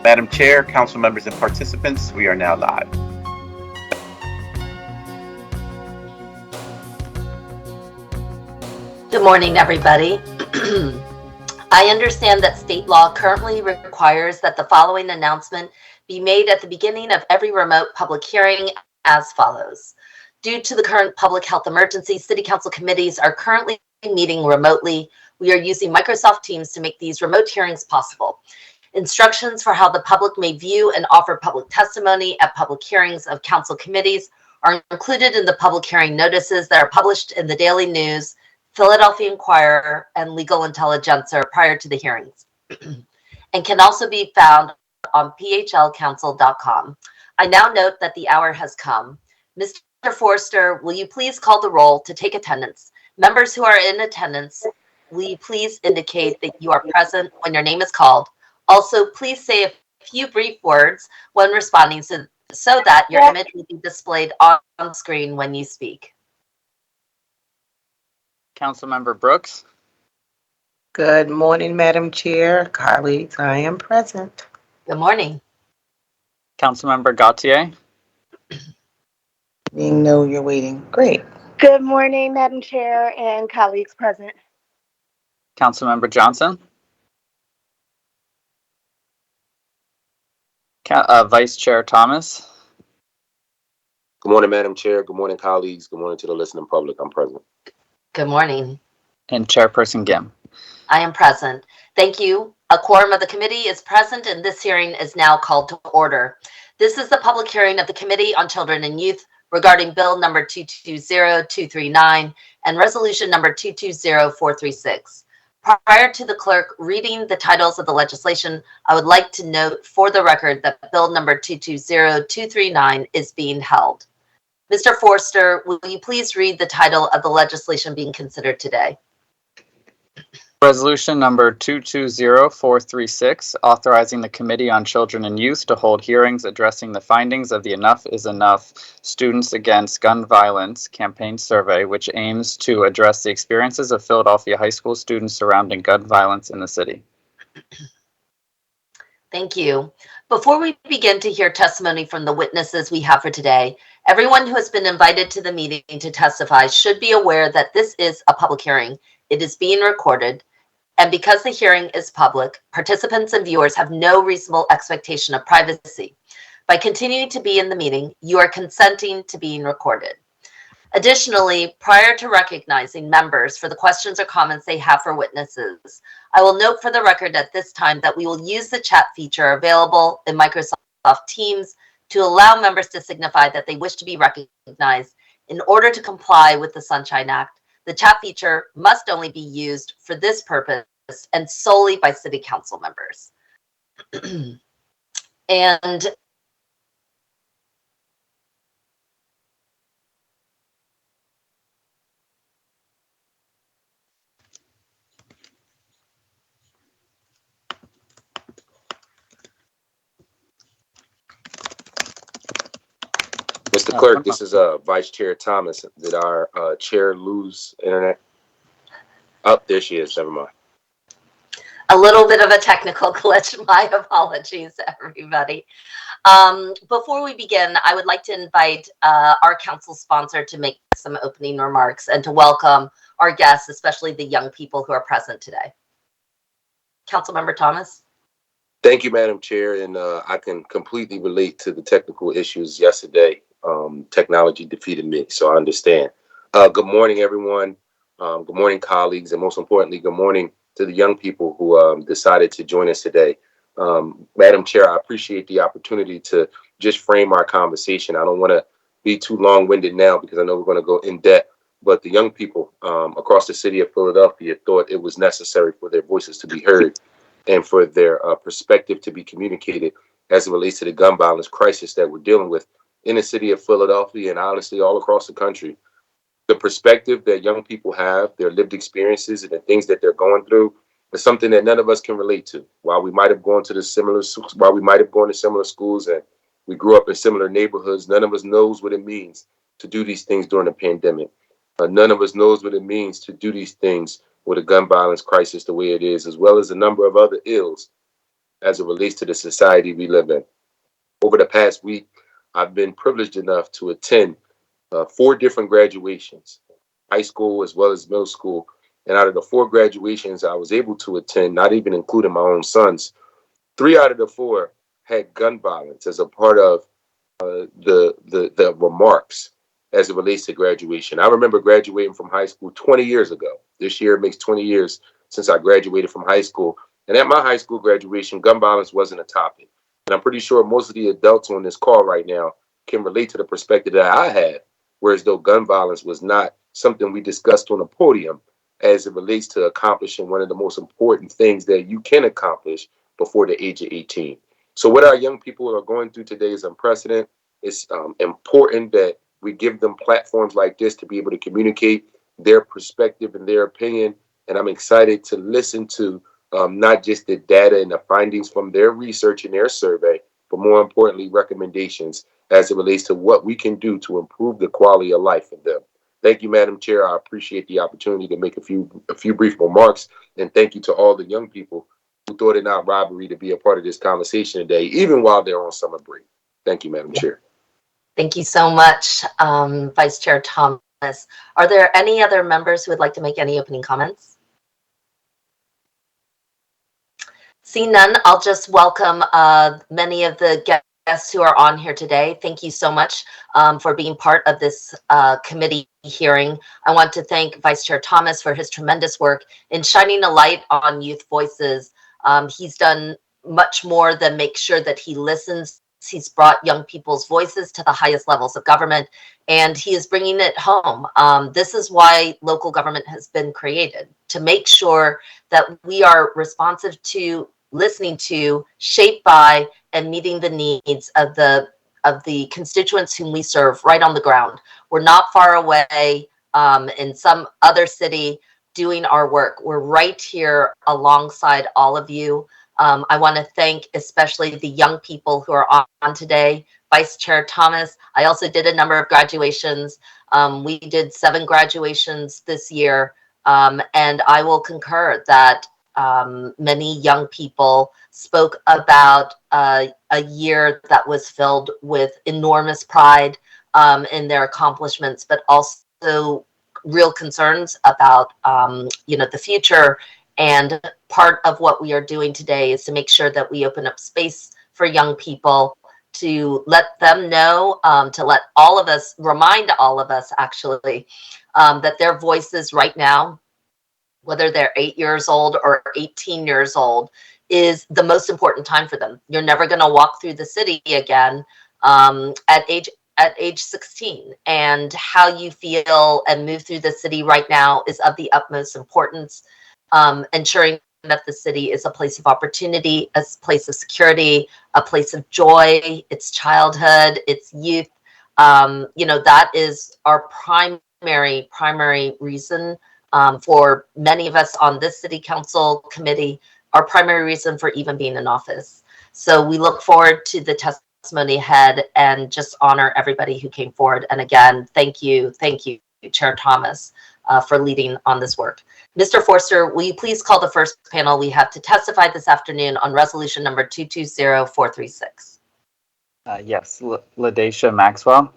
Madam Chair, council members, and participants, we are now live. Good morning, everybody. I understand that state law currently requires that the following announcement be made at the beginning of every remote public hearing as follows. Due to the current public health emergency, City Council committees are currently meeting remotely. We are using Microsoft Teams to make these remote hearings possible. Instructions for how the public may view and offer public testimony at public hearings of council committees are included in the public hearing notices that are published in the Daily News, Philadelphia Inquirer, and Legal Intelligencer prior to the hearings, and can also be found on phlcouncil.com. I now note that the hour has come. Mr. Forster, will you please call the roll to take attendance? Members who are in attendance, will you please indicate that you are present when your name is called? Also, please say a few brief words when responding so that your image will be displayed on screen when you speak. Councilmember Brooks. Good morning, Madam Chair, colleagues. I am present. Good morning. Councilmember Gautier. Being know you're waiting. Great. Good morning, Madam Chair and colleagues present. Councilmember Johnson. Vice Chair Thomas. Good morning, Madam Chair. Good morning, colleagues. Good morning to the listening public. I'm present. Good morning. And Chairperson Gim. I am present. Thank you. A quorum of the committee is present and this hearing is now called to order. This is the public hearing of the Committee on Children and Youth regarding Bill number 220239 and Resolution number 220436. Prior to the clerk reading the titles of the legislation, I would like to note for the record that Bill number 220239 is being held. Mr. Forster, will you please read the title of the legislation being considered today? Resolution number 220436, authorizing the Committee on Children and Youth to hold hearings addressing the findings of the Enough is Enough Students Against Gun Violence campaign survey, which aims to address the experiences of Philadelphia high school students surrounding gun violence in the city. Thank you. Before we begin to hear testimony from the witnesses we have for today, everyone who has been invited to the meeting to testify should be aware that this is a public hearing. It is being recorded, and because the hearing is public, participants and viewers have no reasonable expectation of privacy. By continuing to be in the meeting, you are consenting to being recorded. Additionally, prior to recognizing members for the questions or comments they have for witnesses, I will note for the record at this time that we will use the chat feature available in Microsoft Teams to allow members to signify that they wish to be recognized. In order to comply with the Sunshine Act, the chat feature must only be used for this purpose and solely by City Council members. And Mr. Clerk, this is Vice Chair Thomas. Did our chair lose internet? Oh, there she is. Never mind. a little bit of a technical glitch. My apologies, everybody. Before we begin, I would like to invite our council sponsor to make some opening remarks and to welcome our guests, especially the young people who are present today. Councilmember Thomas. Thank you, Madam Chair. And I can completely relate to the technical issues yesterday. Technology defeated me, so I understand. Good morning, everyone. Good morning, colleagues. And most importantly, good morning to the young people who decided to join us today. Madam Chair, I appreciate the opportunity to just frame our conversation. I don't want to be too long-winded now because I know we're going to go in depth, but the young people across the city of Philadelphia thought it was necessary for their voices to be heard and for their perspective to be communicated as it relates to the gun violence crisis that we're dealing with in the city of Philadelphia and honestly all across the country. The perspective that young people have, their lived experiences and the things that they're going through is something that none of us can relate to. While we might have gone to similar schools and we grew up in similar neighborhoods, none of us knows what it means to do these things during a pandemic. None of us knows what it means to do these things with a gun violence crisis the way it is, as well as a number of other ills as it relates to the society we live in. Over the past week, I've been privileged enough to attend 4 different graduations, high school as well as middle school. And out of the 4 graduations I was able to attend, not even including my own sons, 3 out of the 4 had gun violence as a part of the remarks as it relates to graduation. I remember graduating from high school 20 years ago. This year makes 20 years since I graduated from high school. And at my high school graduation, gun violence wasn't a topic. And I'm pretty sure most of the adults on this call right now can relate to the perspective that I had, whereas though gun violence was not something we discussed on the podium as it relates to accomplishing one of the most important things that you can accomplish before the age of 18. So what our young people are going through today is unprecedented. It's important that we give them platforms like this to be able to communicate their perspective and their opinion. And I'm excited to listen to not just the data and the findings from their research and their survey, but more importantly, recommendations as it relates to what we can do to improve the quality of life for them. Thank you, Madam Chair. I appreciate the opportunity to make a few brief remarks. And thank you to all the young people who thought it not robbery to be a part of this conversation today, even while they're on summer break. Thank you, Madam Chair. Thank you so much, Vice Chair Thomas. Are there any other members who would like to make any opening comments? Seeing none, I'll just welcome many of the guests who are on here today. Thank you so much for being part of this committee hearing. I want to thank Vice Chair Thomas for his tremendous work in shining a light on youth voices. He's done much more than make sure that he listens. He's brought young people's voices to the highest levels of government, and he is bringing it home. This is why local government has been created, to make sure that we are responsive to, listening to, shaped by, and meeting the needs of the constituents whom we serve right on the ground. We're not far away in some other city doing our work. We're right here alongside all of you. I want to thank especially the young people who are on today. Vice Chair Thomas, I also did a number of graduations. We did 7 graduations this year, and I will concur that many young people spoke about a year that was filled with enormous pride in their accomplishments, but also real concerns about the future. And part of what we are doing today is to make sure that we open up space for young people, to let them know, to let all of us, remind all of us actually, that their voices right now, whether they're 8 years old or 18 years old, is the most important time for them. You're never going to walk through the city again at age 16, and how you feel and move through the city right now is of the utmost importance. Ensuring that the city is a place of opportunity, a place of security, a place of joy, its childhood, its youth. That is our primary reason for many of us on this city council committee, our primary reason for even being in office. So we look forward to the testimony ahead and just honor everybody who came forward. And again, thank you, Chair Thomas, for leading on this work. Mr. Forster, will you please call the first panel we have to testify this afternoon on resolution number 220436? Yes, LaDacia Maxwell.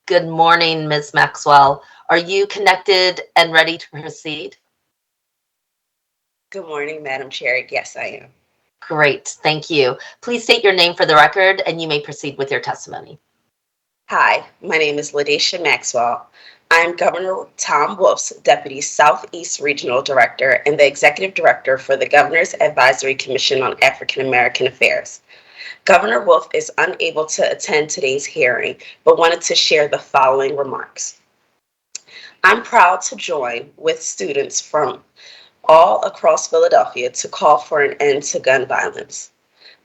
Good morning, Ms. Maxwell. Are you connected and ready to proceed? Good morning, Madam Chair. Yes, I am. Great, thank you. Please state your name for the record and you may proceed with your testimony. Hi, my name is LaDacia Maxwell. I'm Governor Tom Wolf's Deputy Southeast Regional Director and the Executive Director for the Governor's Advisory Commission on African American Affairs. Governor Wolf is unable to attend today's hearing, but wanted to share the following remarks. I'm proud to join with students from all across Philadelphia to call for an end to gun violence.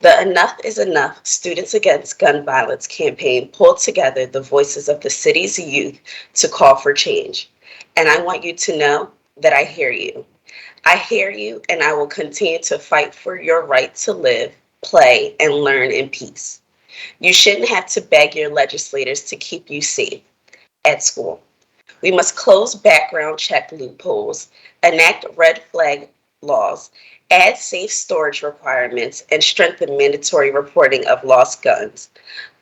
The Enough is Enough Students Against Gun Violence campaign pulled together the voices of the city's youth to call for change. And I want you to know that I hear you. I hear you, and I will continue to fight for your right to live, play, and learn in peace. You shouldn't have to beg your legislators to keep you safe at school. We must close background check loopholes, enact red flag laws, add safe storage requirements, and strengthen mandatory reporting of lost guns.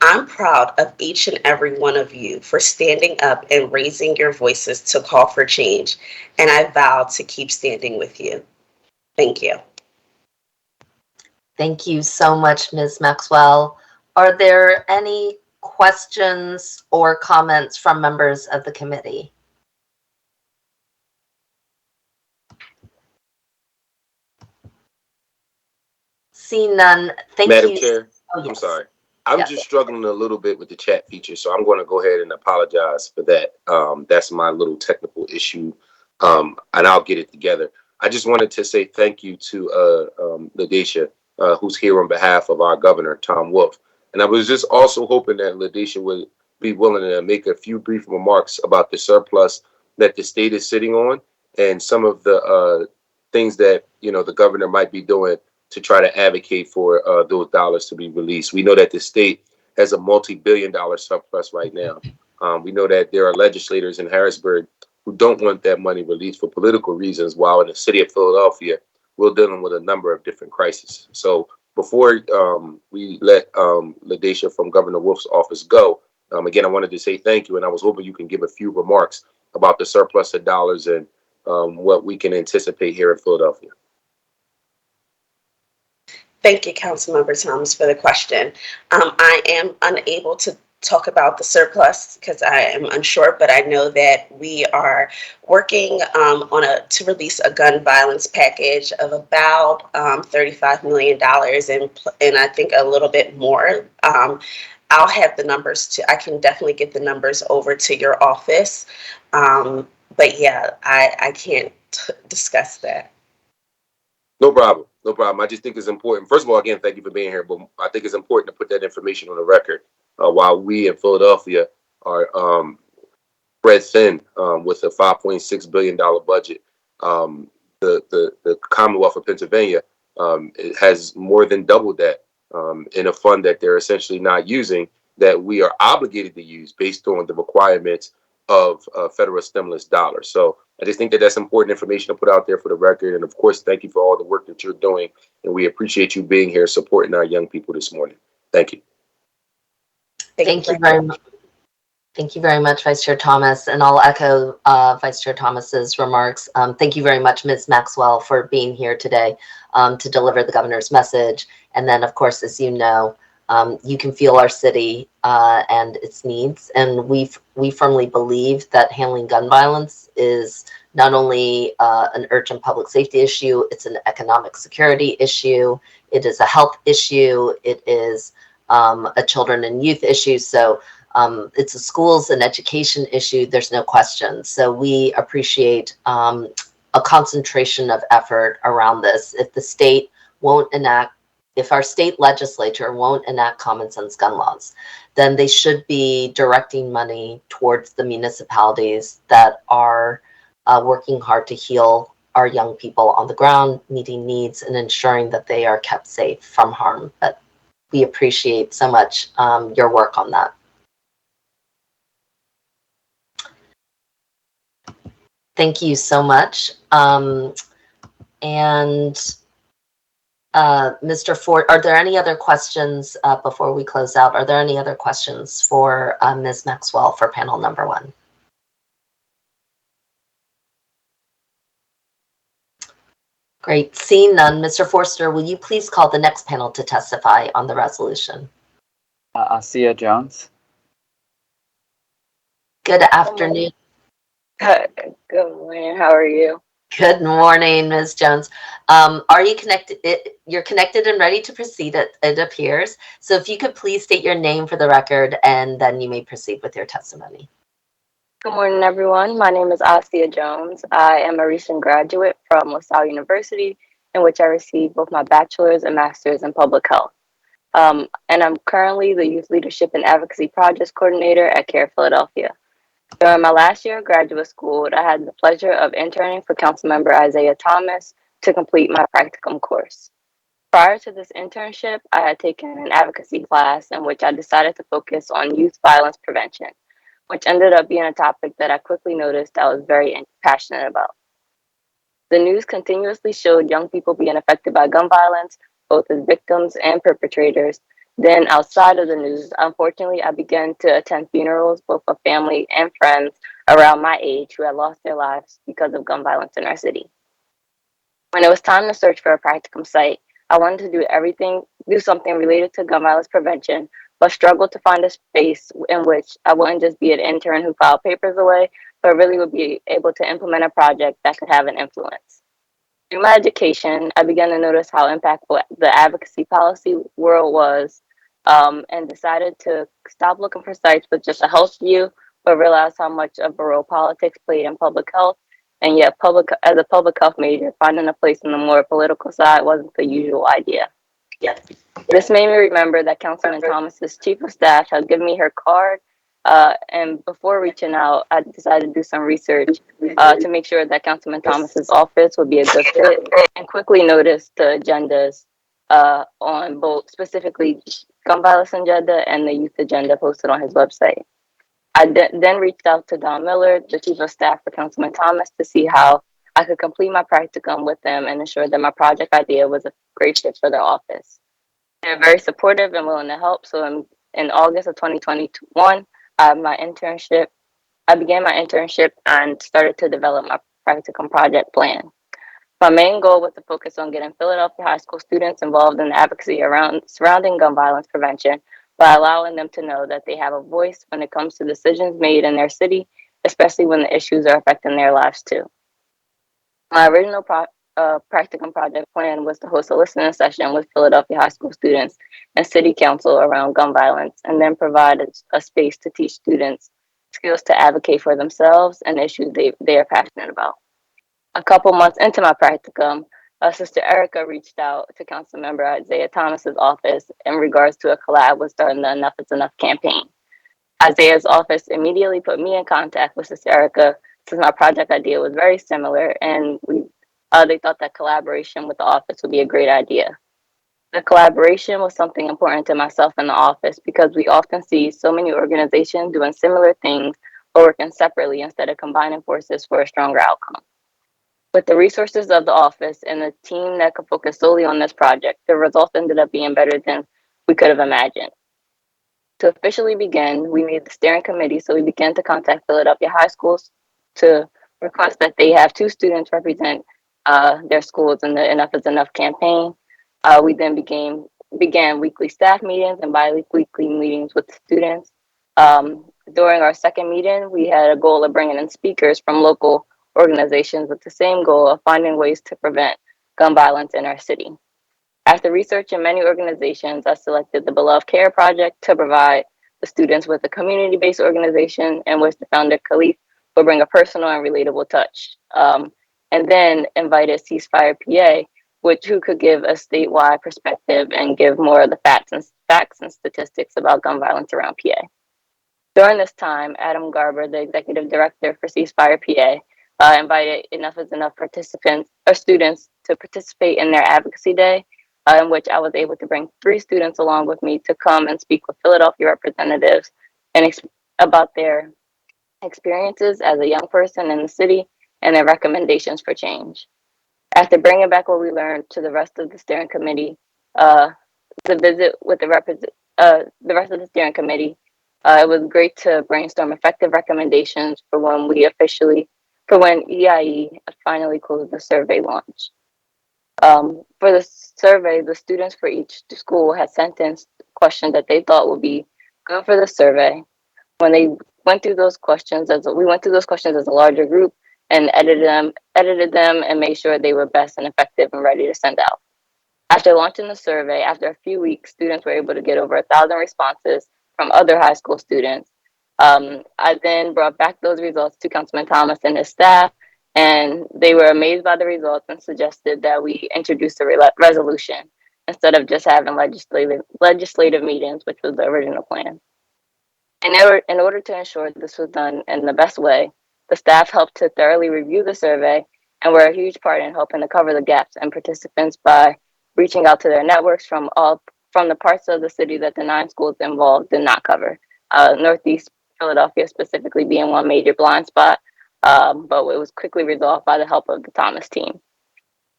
I'm proud of each and every one of you for standing up and raising your voices to call for change, and I vow to keep standing with you. Thank you. Thank you so much, Ms. Maxwell. Are there any questions or comments from members of the committee? Seeing none, thank Madam you. Chair, Oh, I'm yes. sorry. I'm Yes. just struggling a little bit with the chat feature, so I'm going to go ahead and apologize for that. That's my little technical issue, and I'll get it together. I just wanted to say thank you to Ladisha, who's here on behalf of our governor, Tom Wolf. And I was just also hoping that Ladisha would be willing to make a few brief remarks about the surplus that the state is sitting on and some of the things that the governor might be doing to try to advocate for those dollars to be released. We know that the state has a multi-billion-dollar surplus right now. We know that there are legislators in Harrisburg who don't want that money released for political reasons, while in the city of Philadelphia, we're dealing with a number of different crises. So before we let Ladisha from Governor Wolf's office go, again, I wanted to say thank you, and I was hoping you can give a few remarks about the surplus of dollars and what we can anticipate here in Philadelphia. Thank you, Councilmember Thomas, for the question. I am unable to talk about the surplus because I am unsure, but I know that we are working to release a gun violence package of about $35 million and I think a little bit more. I'll have the numbers I can definitely get the numbers over to your office. But yeah, I can't discuss that. No problem. No problem. I just think it's important. First of all, again, thank you for being here. But I think it's important to put that information on the record while we in Philadelphia are spread thin with a $5.6 billion budget. The Commonwealth of Pennsylvania it has more than doubled that in a fund that they're essentially not using, that we are obligated to use based on the requirements of federal stimulus dollars. So I just think that that's important information to put out there for the record. And of course, thank you for all the work that you're doing. And we appreciate you being here supporting our young people this morning. Thank you. Thank you very much. Thank you very much, Vice Chair Thomas, and I'll echo Vice Chair Thomas's remarks. Thank you very much, Ms. Maxwell, for being here today to deliver the governor's message. And then, of course, as you know, you can feel our city and its needs. And we firmly believe that handling gun violence is not only an urgent public safety issue, it's an economic security issue, it is a health issue, it is a children and youth issue. So it's a schools and education issue, there's no question. So we appreciate a concentration of effort around this. If our state legislature won't enact common sense gun laws, then they should be directing money towards the municipalities that are working hard to heal our young people on the ground, meeting needs and ensuring that they are kept safe from harm. But we appreciate so much your work on that. Thank you so much. Mr. Ford, are there any other questions before we close out? Are there any other questions for Ms. Maxwell for panel number 1? Great. Seeing none, Mr. Forster, will you please call the next panel to testify on the resolution? Asia Jones. Good afternoon. Good morning. How are you? Good morning, Ms. Jones. Are you connected? You're connected and ready to proceed, it appears. So if you could please state your name for the record, and then you may proceed with your testimony. Good morning, everyone. My name is Asia Jones. I am a recent graduate from LaSalle University, in which I received both my bachelor's and master's in public health. And I'm currently the Youth Leadership and Advocacy Projects Coordinator at CARE Philadelphia. During my last year of graduate school, I had the pleasure of interning for Councilmember Isaiah Thomas to complete my practicum course. Prior to this internship, I had taken an advocacy class in which I decided to focus on youth violence prevention, which ended up being a topic that I quickly noticed I was very passionate about. The news continuously showed young people being affected by gun violence, both as victims and perpetrators. Then, outside of the news, unfortunately, I began to attend funerals, both of family and friends around my age who had lost their lives because of gun violence in our city. When it was time to search for a practicum site, I wanted to do something related to gun violence prevention, but struggled to find a space in which I wouldn't just be an intern who filed papers away, but really would be able to implement a project that could have an influence. Through my education, I began to notice how impactful the advocacy policy world was, and decided to stop looking for sites with just a health view, but realize how much of a role politics played in public health. And yet, as a public health major, finding a place in the more political side wasn't the usual idea. This made me remember that Councilman Thomas's chief of staff had given me her card, and before reaching out, I decided to do some research to make sure that Councilman Thomas's office would be a good fit, and quickly noticed the agendas on both, specifically gun violence agenda and the youth agenda posted on his website. I then reached out to Don Miller, the chief of staff for Councilman Thomas, to see how I could complete my practicum with them and ensure that my project idea was a great fit for their office. They're very supportive and willing to help. So in August of 2021, I began my internship and started to develop my practicum project plan. My main goal was to focus on getting Philadelphia high school students involved in the advocacy surrounding gun violence prevention by allowing them to know that they have a voice when it comes to decisions made in their city, especially when the issues are affecting their lives too. My original practicum project plan was to host a listening session with Philadelphia high school students and city council around gun violence, and then provide a space to teach students skills to advocate for themselves and issues they are passionate about. A couple months into my practicum, Sister Erica reached out to Councilmember Isaiah Thomas's office in regards to a collab with starting the Enough is Enough campaign. Isaiah's office immediately put me in contact with Sister Erica since my project idea was very similar, and they thought that collaboration with the office would be a great idea. The collaboration was something important to myself in the office because we often see so many organizations doing similar things but working separately instead of combining forces for a stronger outcome. With the resources of the office and the team that could focus solely on this project, the results ended up being better than we could have imagined. To officially begin, we made the steering committee, so we began to contact Philadelphia high schools to request that they have 2 students represent their schools in the Enough is Enough campaign. We then began weekly staff meetings and bi-weekly meetings with the students. During our second meeting, we had a goal of bringing in speakers from local organizations with the same goal of finding ways to prevent gun violence in our city. After researching many organizations, I selected the Beloved Care Project to provide the students with a community-based organization in which the founder, Khalif, will bring a personal and relatable touch. And then invited Ceasefire PA, who could give a statewide perspective and give more of the facts and statistics about gun violence around PA. During this time, Adam Garber, the executive director for Ceasefire PA, invited Enough is Enough students to participate in their advocacy day, in which I was able to bring 3 students along with me to come and speak with Philadelphia representatives and about their experiences as a young person in the city and their recommendations for change. After bringing back what we learned to the rest of the steering committee, to visit with the rest of the steering committee, it was great to brainstorm effective recommendations for when EIE finally closed the survey launch. For the survey, the students for each school had sent in questions that they thought would be good for the survey. When they went through those questions we went through those questions as a larger group and edited them and made sure they were best and effective and ready to send out. After launching the survey, after a few weeks, students were able to get over 1,000 responses from other high school students. I then brought back those results to Councilman Thomas and his staff, and they were amazed by the results and suggested that we introduce a resolution instead of just having legislative meetings, which was the original plan. In order to ensure this was done in the best way, the staff helped to thoroughly review the survey and were a huge part in helping to cover the gaps in participants by reaching out to their networks from the parts of the city that the 9 schools involved did not cover. Northeast Philadelphia specifically being one major blind spot. but it was quickly resolved by the help of the Thomas team.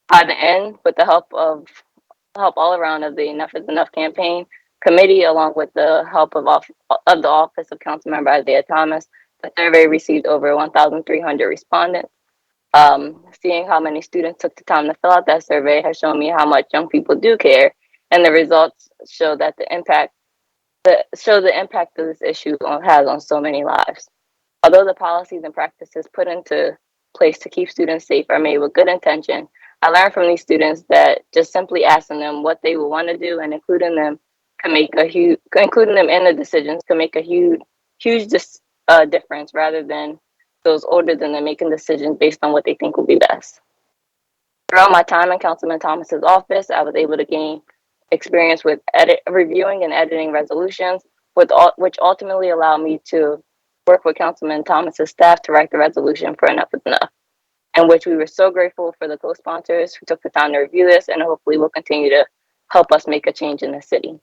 By the end, with the help all around of the Enough is Enough campaign committee, along with the help of the Office of Councilmember Isaiah Thomas, the survey received over 1,300 respondents. Seeing how many students took the time to fill out that survey has shown me how much young people do care, and the results show that the impact of this issue has on so many lives. Although the policies and practices put into place to keep students safe are made with good intention, I learned from these students that just simply asking them what they would want to do and including them in the decisions can make a huge difference, rather than those older than them making decisions based on what they think will be best. Throughout my time in Councilman Thomas's office, I was able to gain experience with reviewing and editing resolutions, which ultimately allowed me to work with Councilman Thomas's staff to write the resolution for Enough is Enough, in which we were so grateful for the co-sponsors who took the time to review this and hopefully will continue to help us make a change in the city.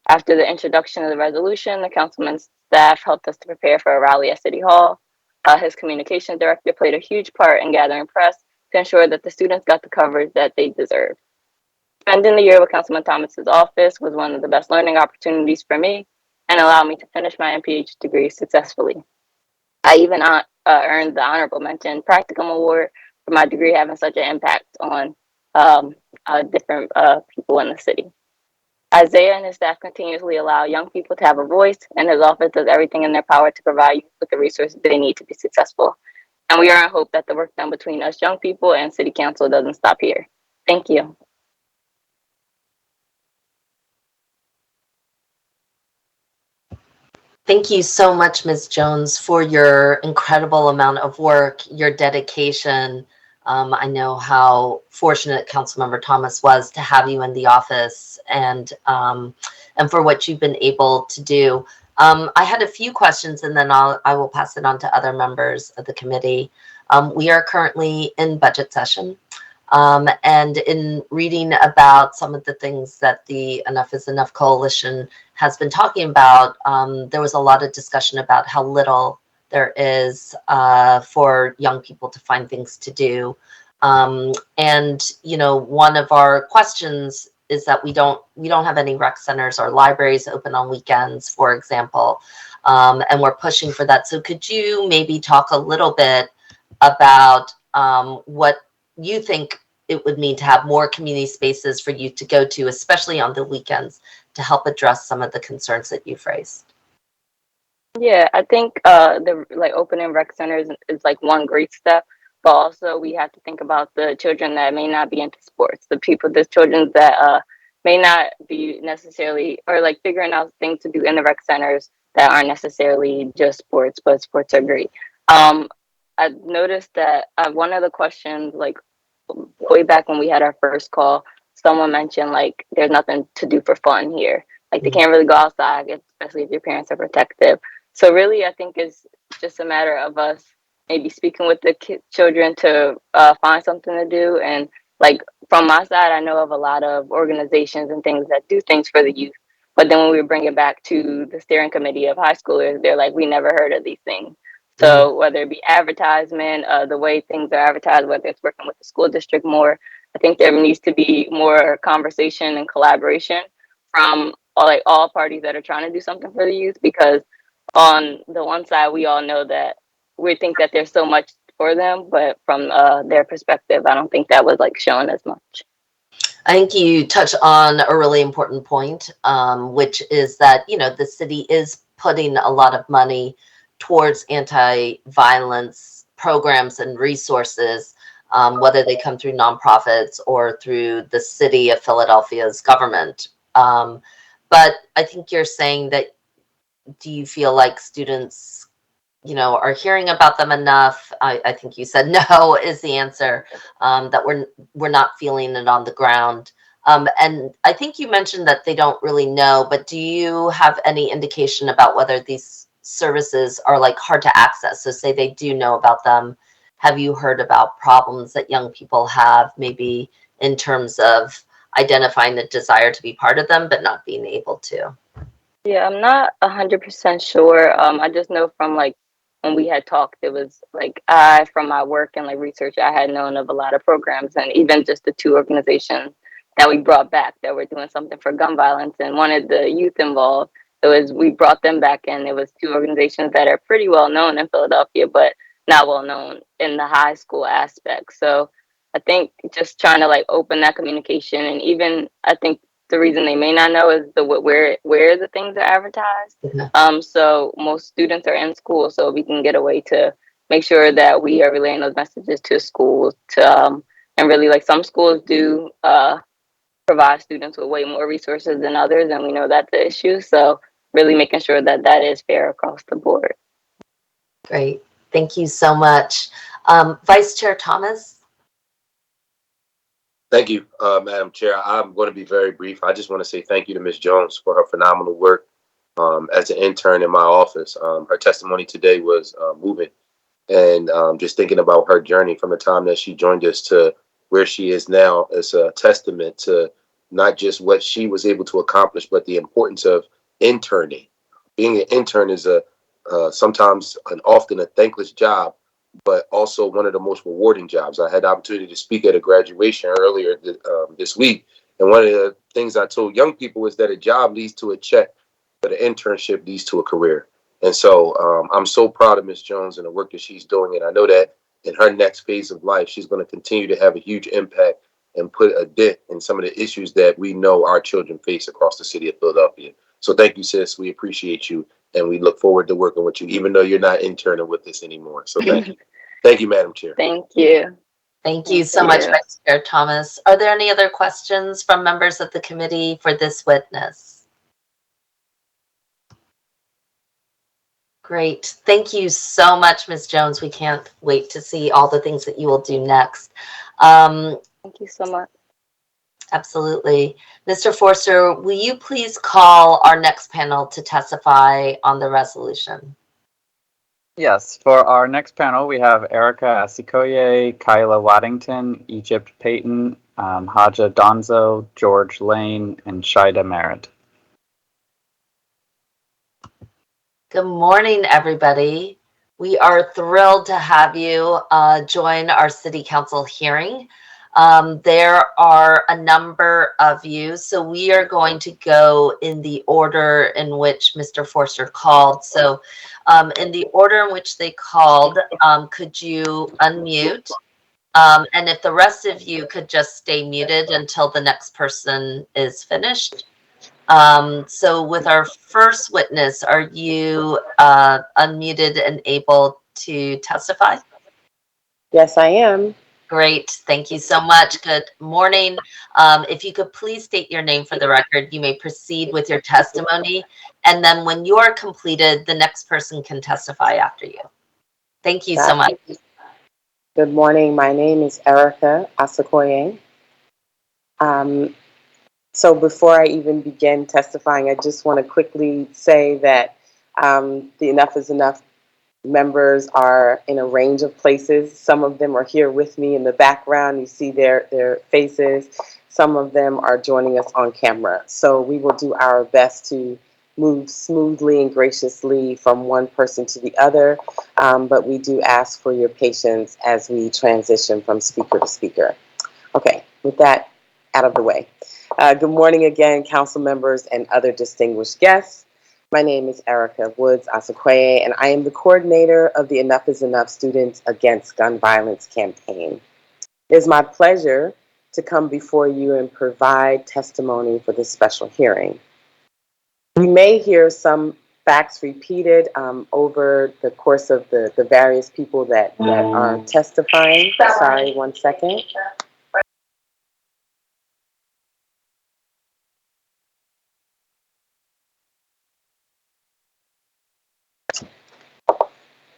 After the introduction of the resolution, the councilman's staff helped us to prepare for a rally at City Hall. His communication director played a huge part in gathering press to ensure that the students got the coverage that they deserved. Spending the year with Councilman Thomas's office was one of the best learning opportunities for me and allowed me to finish my MPH degree successfully. I even earned the honorable mention practicum award for my degree having such an impact on different people in the city. Isaiah and his staff continuously allow young people to have a voice, and his office does everything in their power to provide you with the resources they need to be successful. And we are in hope that the work done between us young people and City Council doesn't stop here. Thank you. Thank you so much, Ms. Jones, for your incredible amount of work, your dedication. I know how fortunate Councilmember Thomas was to have you in the office, and for what you've been able to do. I had a few questions, and then I will pass it on to other members of the committee. We are currently in budget session. And in reading about some of the things that the Enough is Enough Coalition has been talking about, there was a lot of discussion about how little there is for young people to find things to do. And you know, one of our questions is that we don't have any rec centers or libraries open on weekends, for example, and we're pushing for that. So could you maybe talk a little bit about what you think it would mean to have more community spaces for you to go to, especially on the weekends, to help address some of the concerns that you've raised? Yeah, I think the opening rec centers is like one great step, but also we have to think about the children that may not be into sports, the children that may not be necessarily, or like figuring out things to do in the rec centers that aren't necessarily just sports, but sports are great. I noticed that one of the questions, like way back when we had our first call, someone mentioned like there's nothing to do for fun here. Like they can't really go outside, especially if your parents are protective. So really, I think it's just a matter of us maybe speaking with the children to find something to do. And like from my side, I know of a lot of organizations and things that do things for the youth. But then when we bring it back to the steering committee of high schoolers, they're like, we never heard of these things. So whether it be advertisement, the way things are advertised, whether it's working with the school district more, I think there needs to be more conversation and collaboration from all parties that are trying to do something for the youth, because on the one side, we all know that we think that there's so much for them, but from their perspective, I don't think that was like shown as much. I think you touch on a really important point, which is that, you know, the city is putting a lot of money towards anti-violence programs and resources, whether they come through nonprofits or through the city of Philadelphia's government. But I think you're saying that, do you feel like students, you know, are hearing about them enough? I think you said no is the answer, that we're not feeling it on the ground. And I think you mentioned that they don't really know, but do you have any indication about whether these services are like hard to access? So say they do know about them. Have you heard about problems that young people have, maybe in terms of identifying the desire to be part of them, but not being able to? Yeah, I'm not 100% sure. I just know from like when we had talked, it was like from my work and like research, I had known of a lot of programs, and even just the two organizations that we brought back that were doing something for gun violence and wanted the youth involved. We brought them back in. It was two organizations that are pretty well known in Philadelphia, but not well known in the high school aspect. So I think just trying to like open that communication, and even I think the reason they may not know is where the things are advertised. So most students are in school, so we can get a way to make sure that we are relaying those messages to schools and really like some schools do provide students with way more resources than others, and we know that's the issue. So really making sure that that is fair across the board. Great. Thank you so much. Vice Chair Thomas? Thank you, Madam Chair. I'm going to be very brief. I just want to say thank you to Ms. Jones for her phenomenal work as an intern in my office. Her testimony today was moving, and just thinking about her journey from the time that she joined us to where she is now is a testament to not just what she was able to accomplish, but the importance of interning. Being an intern is sometimes and often a thankless job, but also one of the most rewarding jobs. I had the opportunity to speak at a graduation earlier this week, and one of the things I told young people is that a job leads to a check, but an internship leads to a career. And so I'm so proud of Ms. Jones and the work that she's doing, and I know that in her next phase of life, she's going to continue to have a huge impact and put a dent in some of the issues that we know our children face across the city of Philadelphia. So thank you, sis. We appreciate you, and we look forward to working with you, even though you're not interning with us anymore. So thank you. Thank you, Madam Chair. Thank you. Thank you so much, Vice Chair Thomas. Are there any other questions from members of the committee for this witness? Great. Thank you so much, Ms. Jones. We can't wait to see all the things that you will do next. Thank you so much. Absolutely. Mr. Forster, will you please call our next panel to testify on the resolution? Yes, for our next panel, we have Erica Asikoye, Kyla Waddington, Egypt Payton, Haja Donzo, George Lane, and Shida Merritt. Good morning, everybody. We are thrilled to have you join our City Council hearing. There are a number of you, so we are going to go in the order in which Mr. Forster called. So in the order in which they called, could you unmute? And if the rest of you could just stay muted until the next person is finished. So with our first witness, are you unmuted and able to testify? Yes, I am. Great. Thank you so much. Good morning. If you could please state your name for the record, you may proceed with your testimony. And then when you're completed, the next person can testify after you. Thank you so much. Good morning. My name is Erica Asikoye. So before I even begin testifying, I just want to quickly say that the Enough is Enough members are in a range of places. Some of them are here with me in the background. You see their faces. Some of them are joining us on camera. So we will do our best to move smoothly and graciously from one person to the other. But we do ask for your patience as we transition from speaker to speaker. Okay, with that out of the way. Good morning again, council members and other distinguished guests. My name is Erica Woods Asikoye, and I am the coordinator of the Enough is Enough Students Against Gun Violence campaign. It is my pleasure to come before you and provide testimony for this special hearing. We may hear some facts repeated over the course of the various people that are testifying. Sorry, 1 second.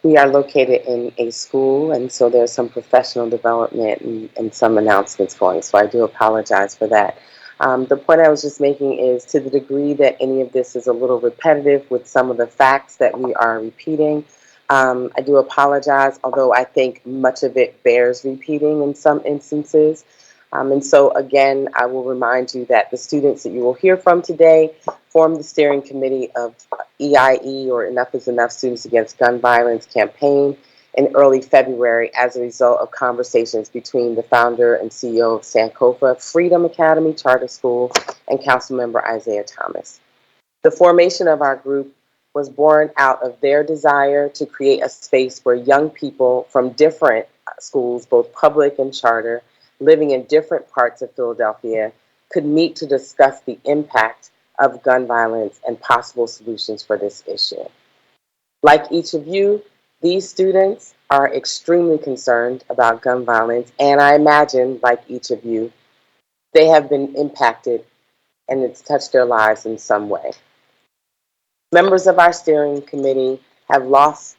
We are located in a school, and so there's some professional development and some announcements going, so I do apologize for that. The point I was just making is to the degree that any of this is a little repetitive with some of the facts that we are repeating, I do apologize, although I think much of it bears repeating in some instances. And so again, I will remind you that the students that you will hear from today form the steering committee of EIE, or Enough is Enough Students Against Gun Violence campaign in early February as a result of conversations between the founder and CEO of Sankofa Freedom Academy Charter School and Councilmember Isaiah Thomas. The formation of our group was born out of their desire to create a space where young people from different schools, both public and charter, living in different parts of Philadelphia, could meet to discuss the impact of gun violence and possible solutions for this issue. Like each of you, these students are extremely concerned about gun violence, and I imagine, like each of you, they have been impacted and it's touched their lives in some way. Members of our steering committee have lost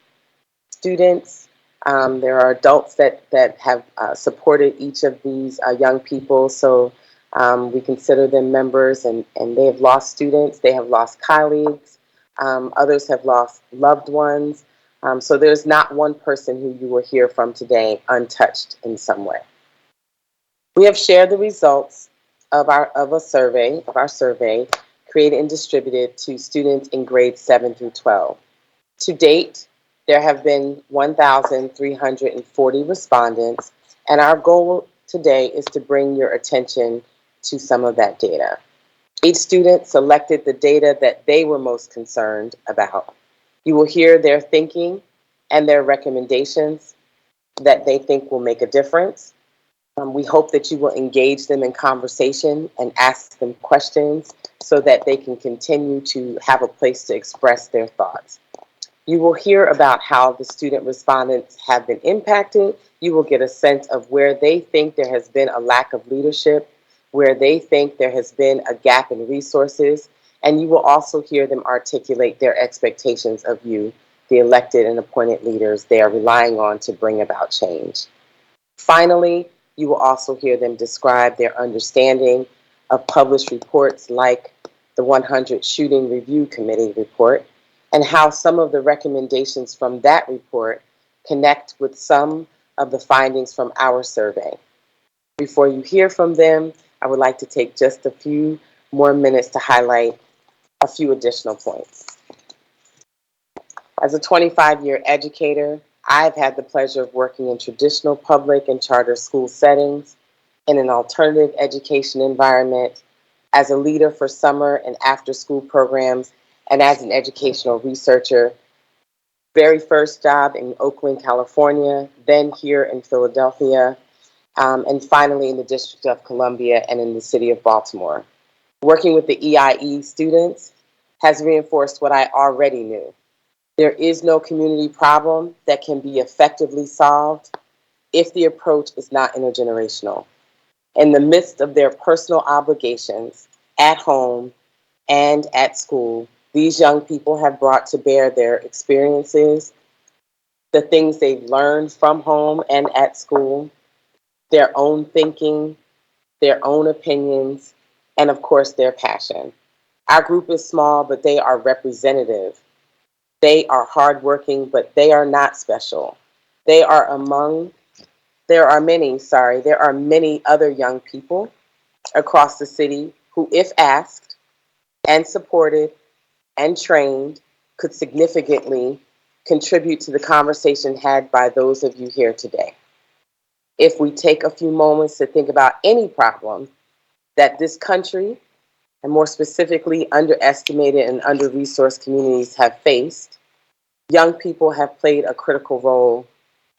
students. There are adults that have supported each of these young people, so we consider them members, and they have lost students, they have lost colleagues, others have lost loved ones. So there's not one person who you will hear from today untouched in some way. We have shared the results of our survey created and distributed to students in grades 7 through 12. To date, there have been 1,340 respondents, and our goal today is to bring your attention to some of that data. Each student selected the data that they were most concerned about. You will hear their thinking and their recommendations that they think will make a difference. We hope that you will engage them in conversation and ask them questions so that they can continue to have a place to express their thoughts. You will hear about how the student respondents have been impacted. You will get a sense of where they think there has been a lack of leadership, where they think there has been a gap in resources, and you will also hear them articulate their expectations of you, the elected and appointed leaders they are relying on to bring about change. Finally, you will also hear them describe their understanding of published reports like the 100 Shooting Review Committee report, and how some of the recommendations from that report connect with some of the findings from our survey. Before you hear from them, I would like to take just a few more minutes to highlight a few additional points. As a 25-year educator, I've had the pleasure of working in traditional public and charter school settings, in an alternative education environment, as a leader for summer and after-school programs, and as an educational researcher. Very first job in Oakland, California, then here in Philadelphia, and finally in the District of Columbia and in the city of Baltimore. Working with the EIE students has reinforced what I already knew. There is no community problem that can be effectively solved if the approach is not intergenerational. In the midst of their personal obligations at home and at school, these young people have brought to bear their experiences, the things they've learned from home and at school, their own thinking, their own opinions, and of course, their passion. Our group is small, but they are representative. They are hardworking, but they are not special. There are many other young people across the city who, if asked and supported and trained, could significantly contribute to the conversation had by those of you here today. If we take a few moments to think about any problem that this country, and more specifically underestimated and under-resourced communities have faced, young people have played a critical role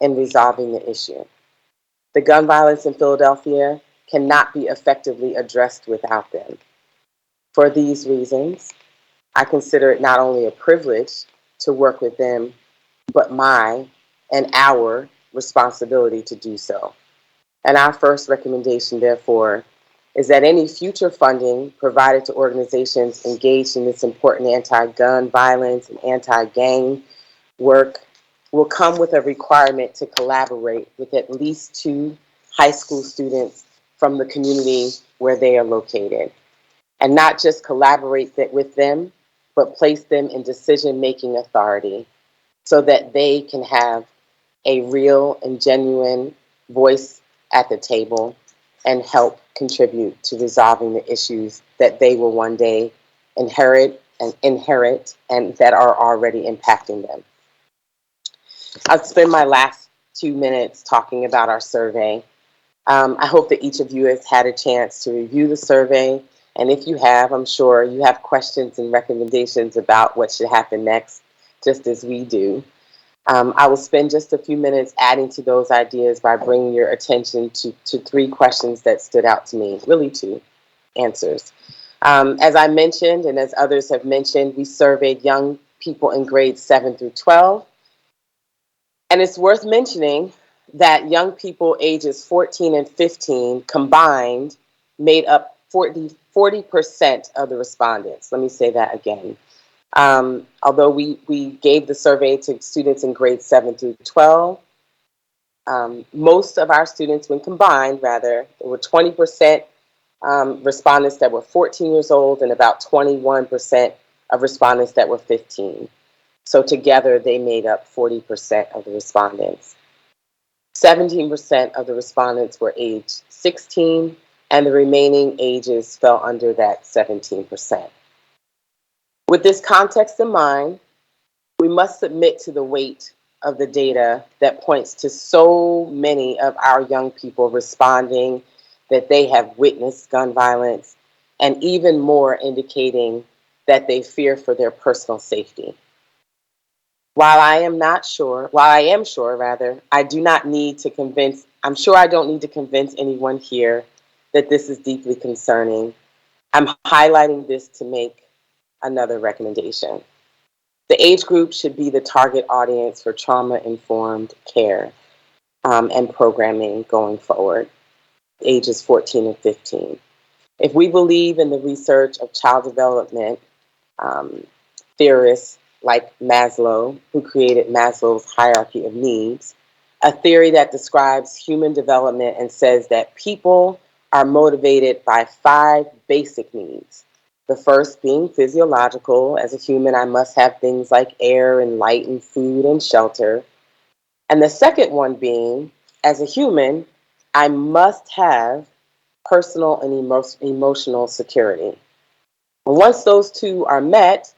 in resolving the issue. The gun violence in Philadelphia cannot be effectively addressed without them. For these reasons, I consider it not only a privilege to work with them, but my and our responsibility to do so. And our first recommendation, therefore, is that any future funding provided to organizations engaged in this important anti-gun violence and anti-gang work will come with a requirement to collaborate with at least 2 high school students from the community where they are located. And not just collaborate with them, but place them in decision-making authority so that they can have a real and genuine voice at the table and help contribute to resolving the issues that they will one day inherit and inherit and that are already impacting them. I'll spend my last 2 minutes talking about our survey. I hope that each of you has had a chance to review the survey. And if you have, I'm sure you have questions and recommendations about what should happen next, just as we do. I will spend just a few minutes adding to those ideas by bringing your attention to 3 questions that stood out to me, really 2 answers. As I mentioned, and as others have mentioned, we surveyed young people in grades 7 through 12. And it's worth mentioning that young people ages 14 and 15 combined made up 40% of the respondents. Let me say that again. Although we gave the survey to students in grades 7 through 12, most of our students, when combined, rather, there were 20% respondents that were 14 years old and about 21% of respondents that were 15. So together, they made up 40% of the respondents. 17% of the respondents were age 16, and the remaining ages fell under that 17%. With this context in mind, we must submit to the weight of the data that points to so many of our young people responding that they have witnessed gun violence, and even more indicating that they fear for their personal safety. While I am sure, I do not need to convince, I'm sure I don't need to convince anyone here that this is deeply concerning. I'm highlighting this to make another recommendation. The age group should be the target audience for trauma-informed care and programming going forward, ages 14 and 15. If we believe in the research of child development, theorists like Maslow, who created Maslow's hierarchy of needs, a theory that describes human development and says that people are motivated by 5 basic needs. The first being physiological. As a human, I must have things like air and light and food and shelter. And the second one being, as a human, I must have personal and emotional security. And once those 2 are met,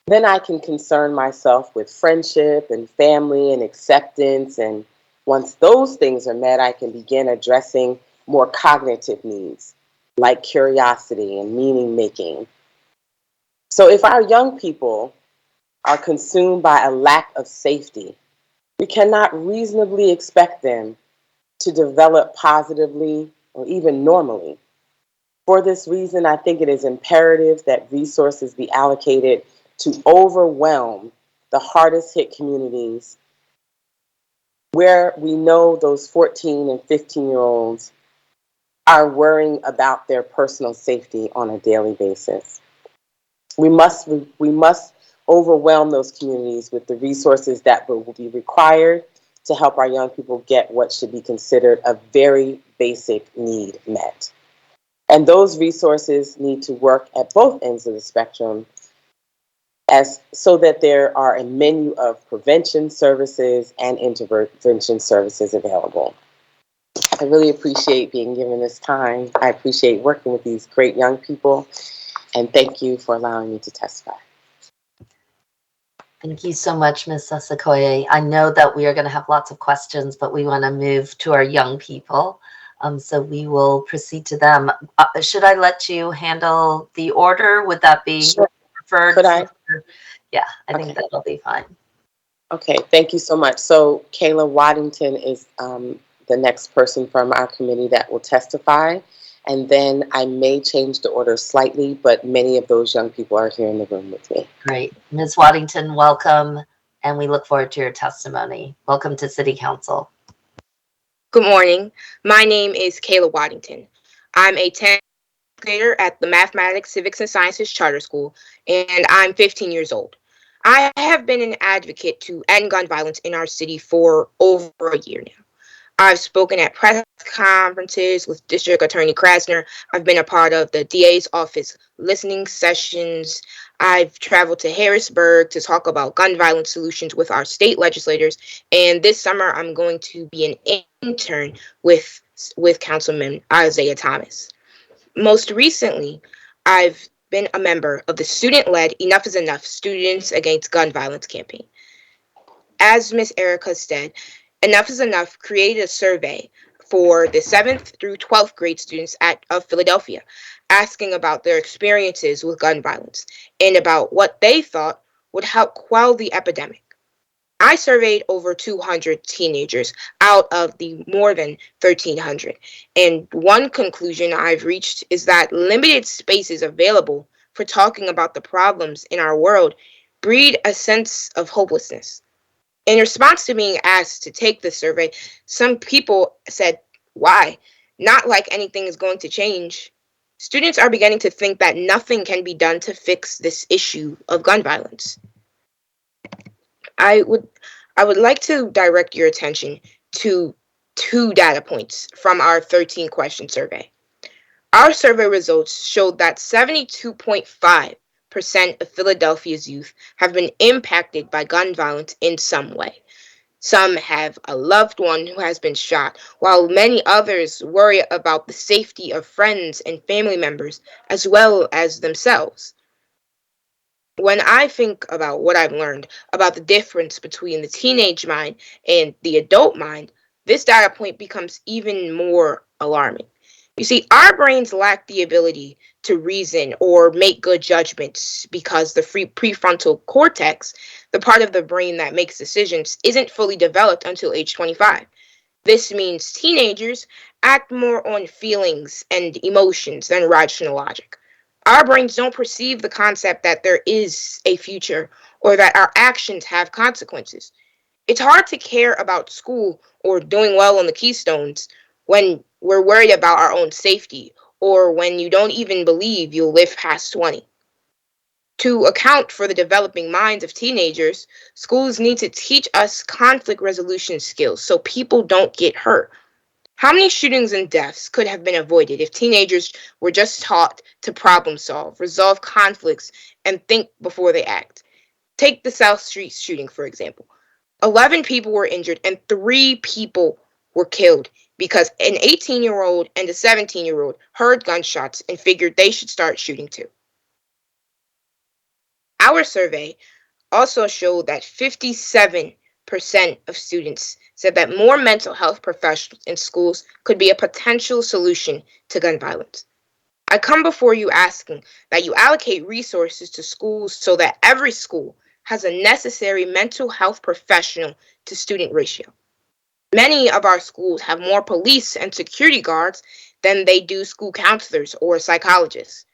then I can concern myself with friendship and family and acceptance. And once those things are met, I can begin addressing more cognitive needs like curiosity and meaning making. So if our young people are consumed by a lack of safety, we cannot reasonably expect them to develop positively or even normally. For this reason, I think it is imperative that resources be allocated to overwhelm the hardest hit communities where we know those 14 and 15-year-olds are worrying about their personal safety on a daily basis. We must overwhelm those communities with the resources that will be required to help our young people get what should be considered a very basic need met. And those resources need to work at both ends of the spectrum so that there are a menu of prevention services and intervention services available. I really appreciate being given this time. I appreciate working with these great young people, and thank you for allowing me to testify. Thank you so much, Ms. Sasakoye. I know that we are going to have lots of questions, but we want to move to our young people. So we will proceed to them. Should I let you handle the order? Would that be preferred? Could I? Yeah, I think that'll be fine. Okay, thank you so much. So Kayla Waddington is the next person from our committee that will testify. And then I may change the order slightly, but many of those young people are here in the room with me. Great. Ms. Waddington, welcome. And we look forward to your testimony. Welcome to City Council. Good morning. My name is Kayla Waddington. I'm a 10th grader at the Mathematics, Civics, and Sciences Charter School, and I'm 15 years old. I have been an advocate to end gun violence in our city for over a year now. I've spoken at press conferences with District Attorney Krasner. I've been a part of the DA's office listening sessions. I've traveled to Harrisburg to talk about gun violence solutions with our state legislators. And this summer, I'm going to be an intern with Councilman Isaiah Thomas. Most recently, I've been a member of the student-led Enough is Enough Students Against Gun Violence campaign. As Ms. Erica said, Enough is Enough created a survey for the 7th through 12th grade students of Philadelphia, asking about their experiences with gun violence and about what they thought would help quell the epidemic. I surveyed over 200 teenagers out of the more than 1,300, and one conclusion I've reached is that limited spaces available for talking about the problems in our world breed a sense of hopelessness. In response to being asked to take the survey, some people said, "Why? Not like anything is going to change." Students are beginning to think that nothing can be done to fix this issue of gun violence. I would like to direct your attention to 2 data points from our 13 question survey. Our survey results showed that 72.5% of Philadelphia's youth have been impacted by gun violence in some way. Some have a loved one who has been shot, while many others worry about the safety of friends and family members as well as themselves. When I think about what I've learned about the difference between the teenage mind and the adult mind, this data point becomes even more alarming. You see, our brains lack the ability to reason or make good judgments because the prefrontal cortex, the part of the brain that makes decisions, isn't fully developed until age 25. This means teenagers act more on feelings and emotions than rational logic. Our brains don't perceive the concept that there is a future or that our actions have consequences. It's hard to care about school or doing well on the Keystones when we're worried about our own safety or when you don't even believe you'll live past 20. To account for the developing minds of teenagers, schools need to teach us conflict resolution skills so people don't get hurt. How many shootings and deaths could have been avoided if teenagers were just taught to problem solve, resolve conflicts, and think before they act? Take the South Street shooting, for example. 11 people were injured and 3 people were killed because an 18-year-old and a 17-year-old heard gunshots and figured they should start shooting too. Our survey also showed that 57% of students said that more mental health professionals in schools could be a potential solution to gun violence. I come before you asking that you allocate resources to schools so that every school has a necessary mental health professional to student ratio. Many of our schools have more police and security guards than they do school counselors or psychologists.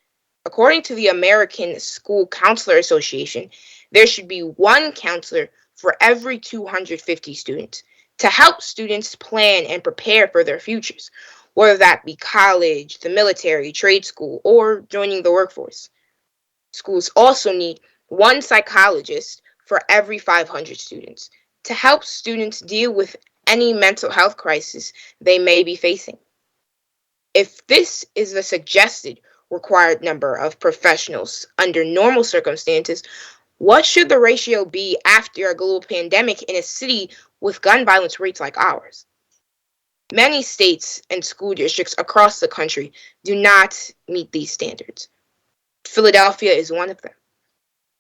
According to the American School Counselor Association, there should be 1 counselor for every 250 students to help students plan and prepare for their futures, whether that be college, the military, trade school, or joining the workforce. Schools also need 1 psychologist for every 500 students to help students deal with any mental health crisis they may be facing. If this is the suggested required number of professionals under normal circumstances, what should the ratio be after a global pandemic in a city with gun violence rates like ours? Many states and school districts across the country do not meet these standards. Philadelphia is one of them.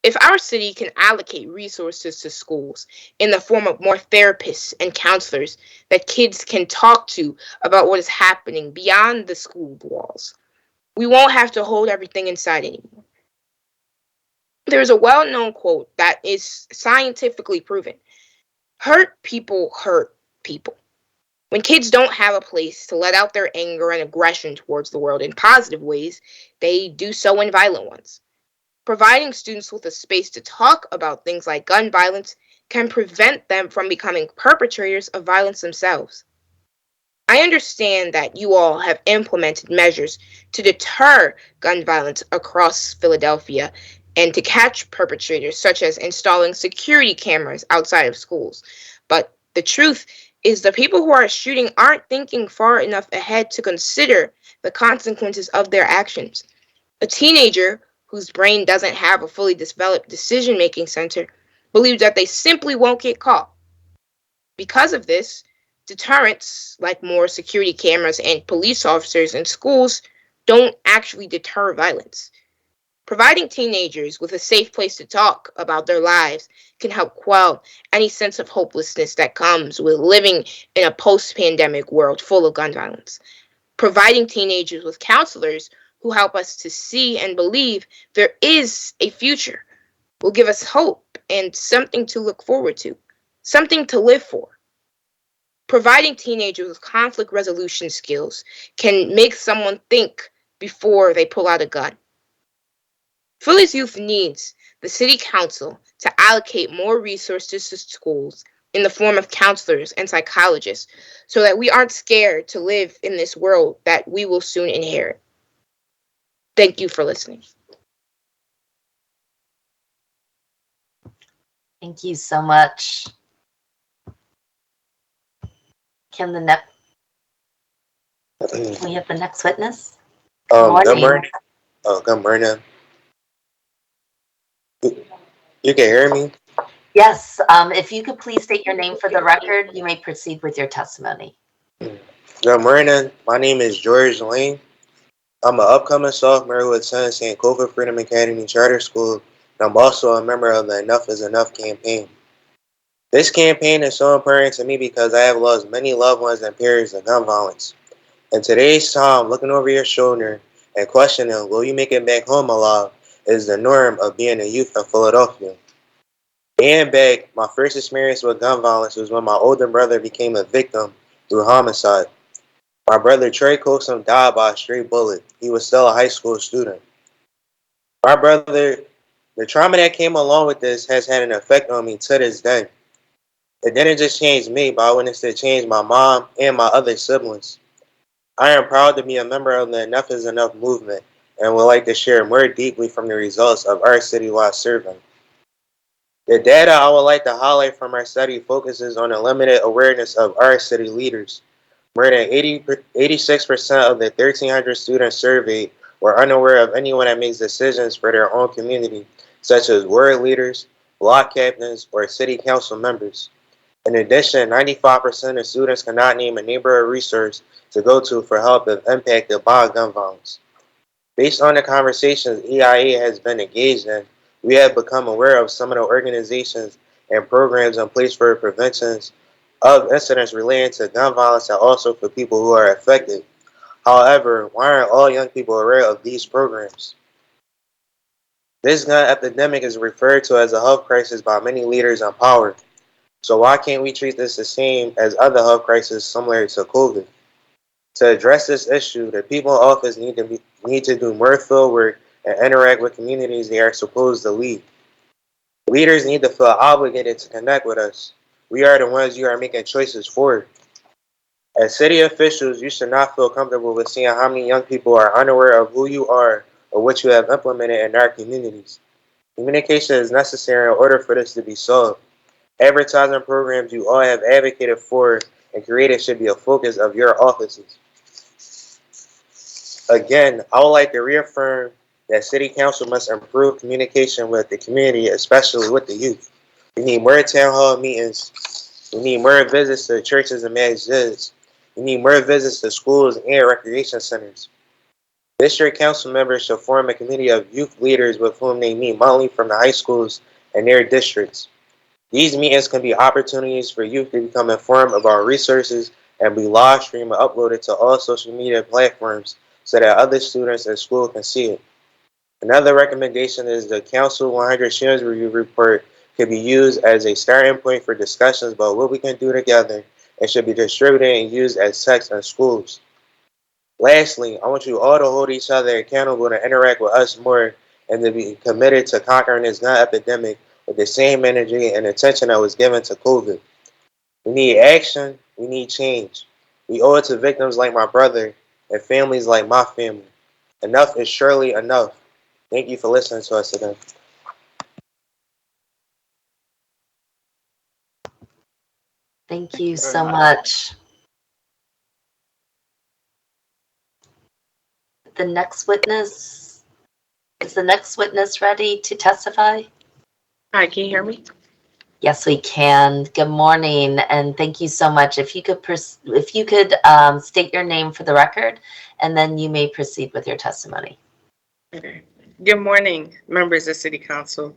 If our city can allocate resources to schools in the form of more therapists and counselors that kids can talk to about what is happening beyond the school walls, we won't have to hold everything inside anymore. There's a well-known quote that is scientifically proven. Hurt people hurt people. When kids don't have a place to let out their anger and aggression towards the world in positive ways, they do so in violent ones. Providing students with a space to talk about things like gun violence can prevent them from becoming perpetrators of violence themselves. I understand that you all have implemented measures to deter gun violence across Philadelphia and to catch perpetrators, such as installing security cameras outside of schools. But the truth is the people who are shooting aren't thinking far enough ahead to consider the consequences of their actions. A teenager whose brain doesn't have a fully developed decision-making center believes that they simply won't get caught. Because of this, deterrents, like more security cameras and police officers in schools, don't actually deter violence. Providing teenagers with a safe place to talk about their lives can help quell any sense of hopelessness that comes with living in a post-pandemic world full of gun violence. Providing teenagers with counselors who help us to see and believe there is a future will give us hope and something to look forward to, something to live for. Providing teenagers with conflict resolution skills can make someone think before they pull out a gun. Philly's youth needs the City Council to allocate more resources to schools in the form of counselors and psychologists so that we aren't scared to live in this world that we will soon inherit. Thank you for listening. Thank you so much. Can we have the next witness? Good Morning. morning. Good morning. You can hear me? Yes, if you could please state your name for the record, you may proceed with your testimony. Good morning. My name is George Lane. I'm an upcoming sophomore who attends St. Sankofa Freedom Academy Charter School, and I'm also a member of the Enough is Enough campaign. This campaign is so important to me because I have lost many loved ones and peers to gun violence. In today's time, looking over your shoulder and questioning, will you make it back home alive, is the norm of being a youth of Philadelphia. And back, my first experience with gun violence was when my older brother became a victim through homicide. My brother Trey Coxum died by a stray bullet. He was still a high school student. My brother, the trauma that came along with this has had an effect on me to this day. It didn't just change me, but I witnessed it change my mom and my other siblings. I am proud to be a member of the Enough is Enough movement and would like to share more deeply from the results of our citywide survey. The data I would like to highlight from our study focuses on the limited awareness of our city leaders. More than 86% of the 1,300 students surveyed were unaware of anyone that makes decisions for their own community, such as ward leaders, block captains, or city council members. In addition, 95% of students cannot name a neighborhood resource to go to for help if impacted by gun violence. Based on the conversations EIA has been engaged in, we have become aware of some of the organizations and programs in place for prevention of incidents related to gun violence and also for people who are affected. However, why aren't all young people aware of these programs? This gun epidemic is referred to as a health crisis by many leaders in power. So why can't we treat this the same as other health crises similar to COVID? To address this issue, the people in office need to do more field work and interact with communities they are supposed to lead. Leaders need to feel obligated to connect with us. We are the ones you are making choices for. As city officials, you should not feel comfortable with seeing how many young people are unaware of who you are or what you have implemented in our communities. Communication is necessary in order for this to be solved. Advertising programs you all have advocated for and created should be a focus of your offices. Again, I would like to reaffirm that City Council must improve communication with the community, especially with the youth. We need more town hall meetings. We need more visits to churches and masjids. We need more visits to schools and recreation centers. District council members should form a committee of youth leaders with whom they meet monthly from the high schools and their districts. These meetings can be opportunities for youth to become informed about resources and be live streamed and uploaded to all social media platforms so that other students at school can see it. Another recommendation is the Council 100 Students Review Report could be used as a starting point for discussions about what we can do together and should be distributed and used as text in schools. Lastly, I want you all to hold each other accountable to interact with us more and to be committed to conquering this gun epidemic with the same energy and attention that was given to COVID. We need action. We need change. We owe it to victims like my brother and families like my family. Enough is surely enough. Thank you for listening to us today. Thank you so much. The next witness, is the next witness ready to testify? Hi, can you hear me? Yes, we can. Good morning, and thank you so much. If you could state your name for the record, and then you may proceed with your testimony. Okay. Good morning, members of City Council.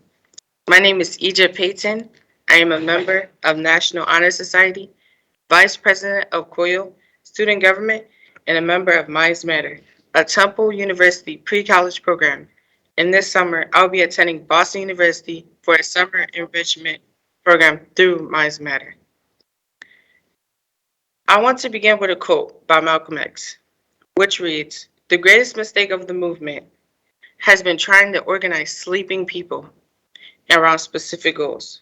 My name is Egypt Payton. I am a member of National Honor Society, Vice President of COIL Student Government, and a member of Minds Matter, a Temple University pre-college program. And this summer, I'll be attending Boston University for a summer enrichment program through Minds Matter. I want to begin with a quote by Malcolm X, which reads, "The greatest mistake of the movement has been trying to organize sleeping people around specific goals.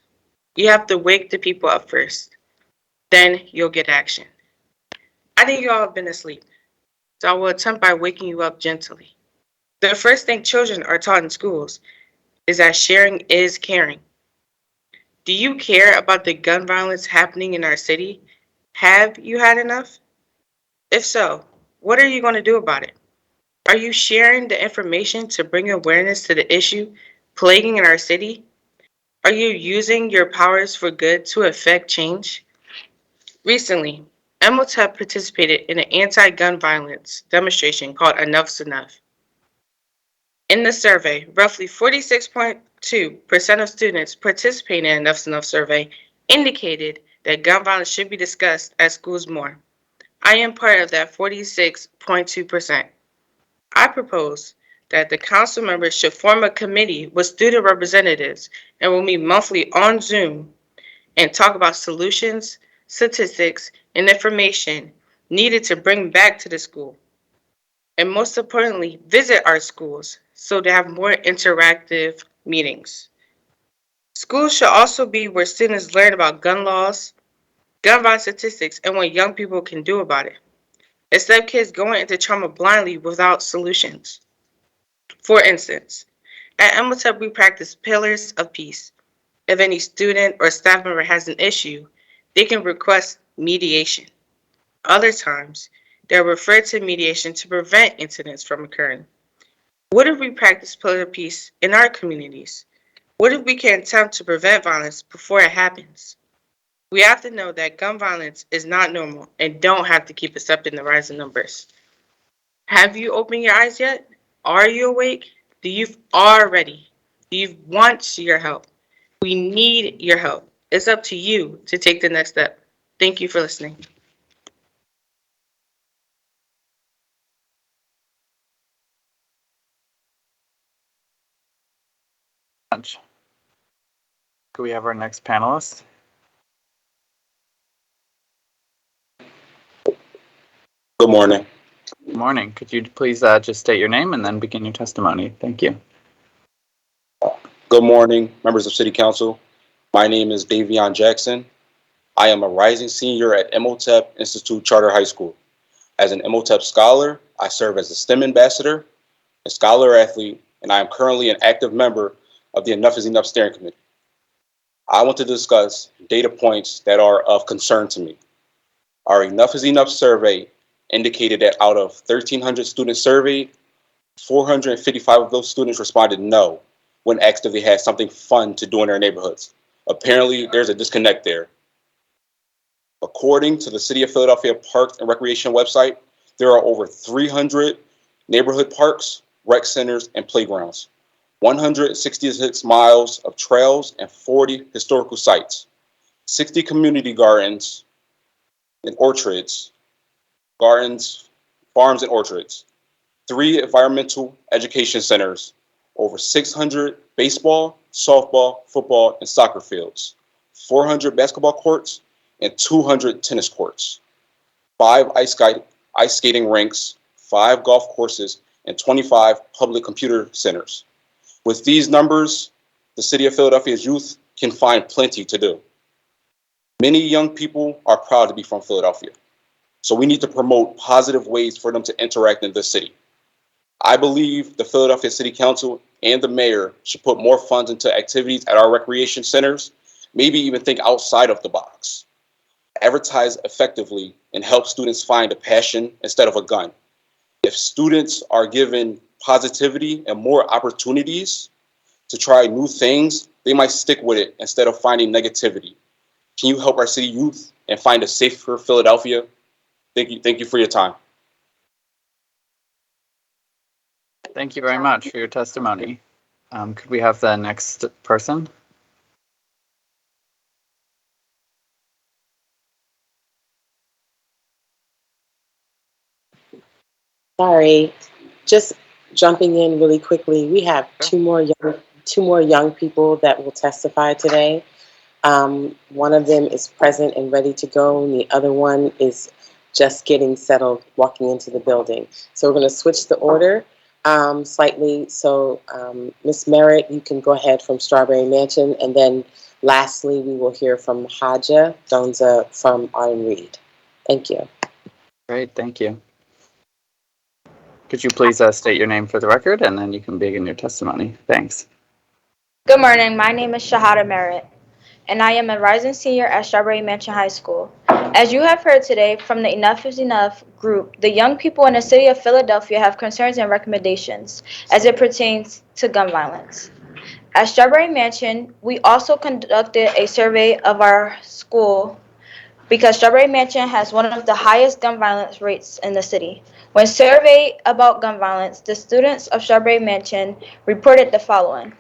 You have to wake the people up first. Then you'll get action." I think you all have been asleep, so I will attempt by waking you up gently. The first thing children are taught in schools is that sharing is caring. Do you care about the gun violence happening in our city? Have you had enough? If so, what are you going to do about it? Are you sharing the information to bring awareness to the issue plaguing in our city? Are you using your powers for good to affect change? Recently, MOTEP participated in an anti-gun violence demonstration called Enough's Enough. In the survey, roughly 46.2% of students participating in Enough's Enough survey indicated that gun violence should be discussed at schools more. I am part of that 46.2%. I propose that the council members should form a committee with student representatives and will meet monthly on Zoom and talk about solutions, statistics, and information needed to bring back to the school. And most importantly, visit our schools so to have more interactive meetings. Schools should also be where students learn about gun laws, gun violence statistics, and what young people can do about it, instead of kids going into trauma blindly without solutions. For instance, at MOTEP we practice pillars of peace. If any student or staff member has an issue, they can request mediation. Other times, they're referred to mediation to prevent incidents from occurring. What if we practice pillar of peace in our communities? What if we can attempt to prevent violence before it happens? We have to know that gun violence is not normal and don't have to keep accepting the rising numbers. Have you opened your eyes yet? Are you awake? Do you are ready? Do you want your help? We need your help. It's up to you to take the next step. Thank you for listening. Much. Could we have our next panelist? Good morning. Good morning. Could you please just state your name and then begin your testimony? Thank you. Good morning, members of City Council. My name is Davion Jackson. I am a rising senior at MOTEP Institute Charter High School. As an MOTEP scholar, I serve as a STEM ambassador, a scholar athlete, and I am currently an active member of the Enough is Enough Steering Committee. I want to discuss data points that are of concern to me. Our Enough is Enough survey indicated that out of 1,300 students surveyed, 455 of those students responded no when asked if they had something fun to do in their neighborhoods. Apparently, there's a disconnect there. According to the City of Philadelphia Parks and Recreation website, there are over 300 neighborhood parks, rec centers, and playgrounds, 166 miles of trails, and 40 historical sites, 60 community gardens and orchards, farms and orchards, 3 environmental education centers, over 600 baseball, softball, football, and soccer fields, 400 basketball courts, and 200 tennis courts, 5 ice skating rinks, 5 golf courses, and 25 public computer centers. With these numbers, the City of Philadelphia's youth can find plenty to do. Many young people are proud to be from Philadelphia, so we need to promote positive ways for them to interact in this city. I believe the Philadelphia City Council and the mayor should put more funds into activities at our recreation centers, maybe even think outside of the box. Advertise effectively and help students find a passion instead of a gun. If students are given positivity and more opportunities to try new things, they might stick with it instead of finding negativity. Can you help our city youth and find a safer Philadelphia? Thank you for your time. Thank you very much for your testimony. Could we have the next person? Sorry, just jumping in really quickly. We have two more young people that will testify today. One of them is present and ready to go, and the other one is just getting settled, walking into the building. So we're going to switch the order slightly. So Ms. Merritt, you can go ahead from Strawberry Mansion, and then lastly, we will hear from Haja Donza from Arden Reed. Thank you. Great, thank you. Could you please state your name for the record, and then you can begin your testimony. Thanks. Good morning. My name is Shahada Merritt, and I am a rising senior at Strawberry Mansion High School. As you have heard today from the Enough is Enough group, the young people in the city of Philadelphia have concerns and recommendations as it pertains to gun violence. At Strawberry Mansion, we also conducted a survey of our school because Strawberry Mansion has one of the highest gun violence rates in the city. When surveyed about gun violence, the students of Strawberry Mansion reported the following.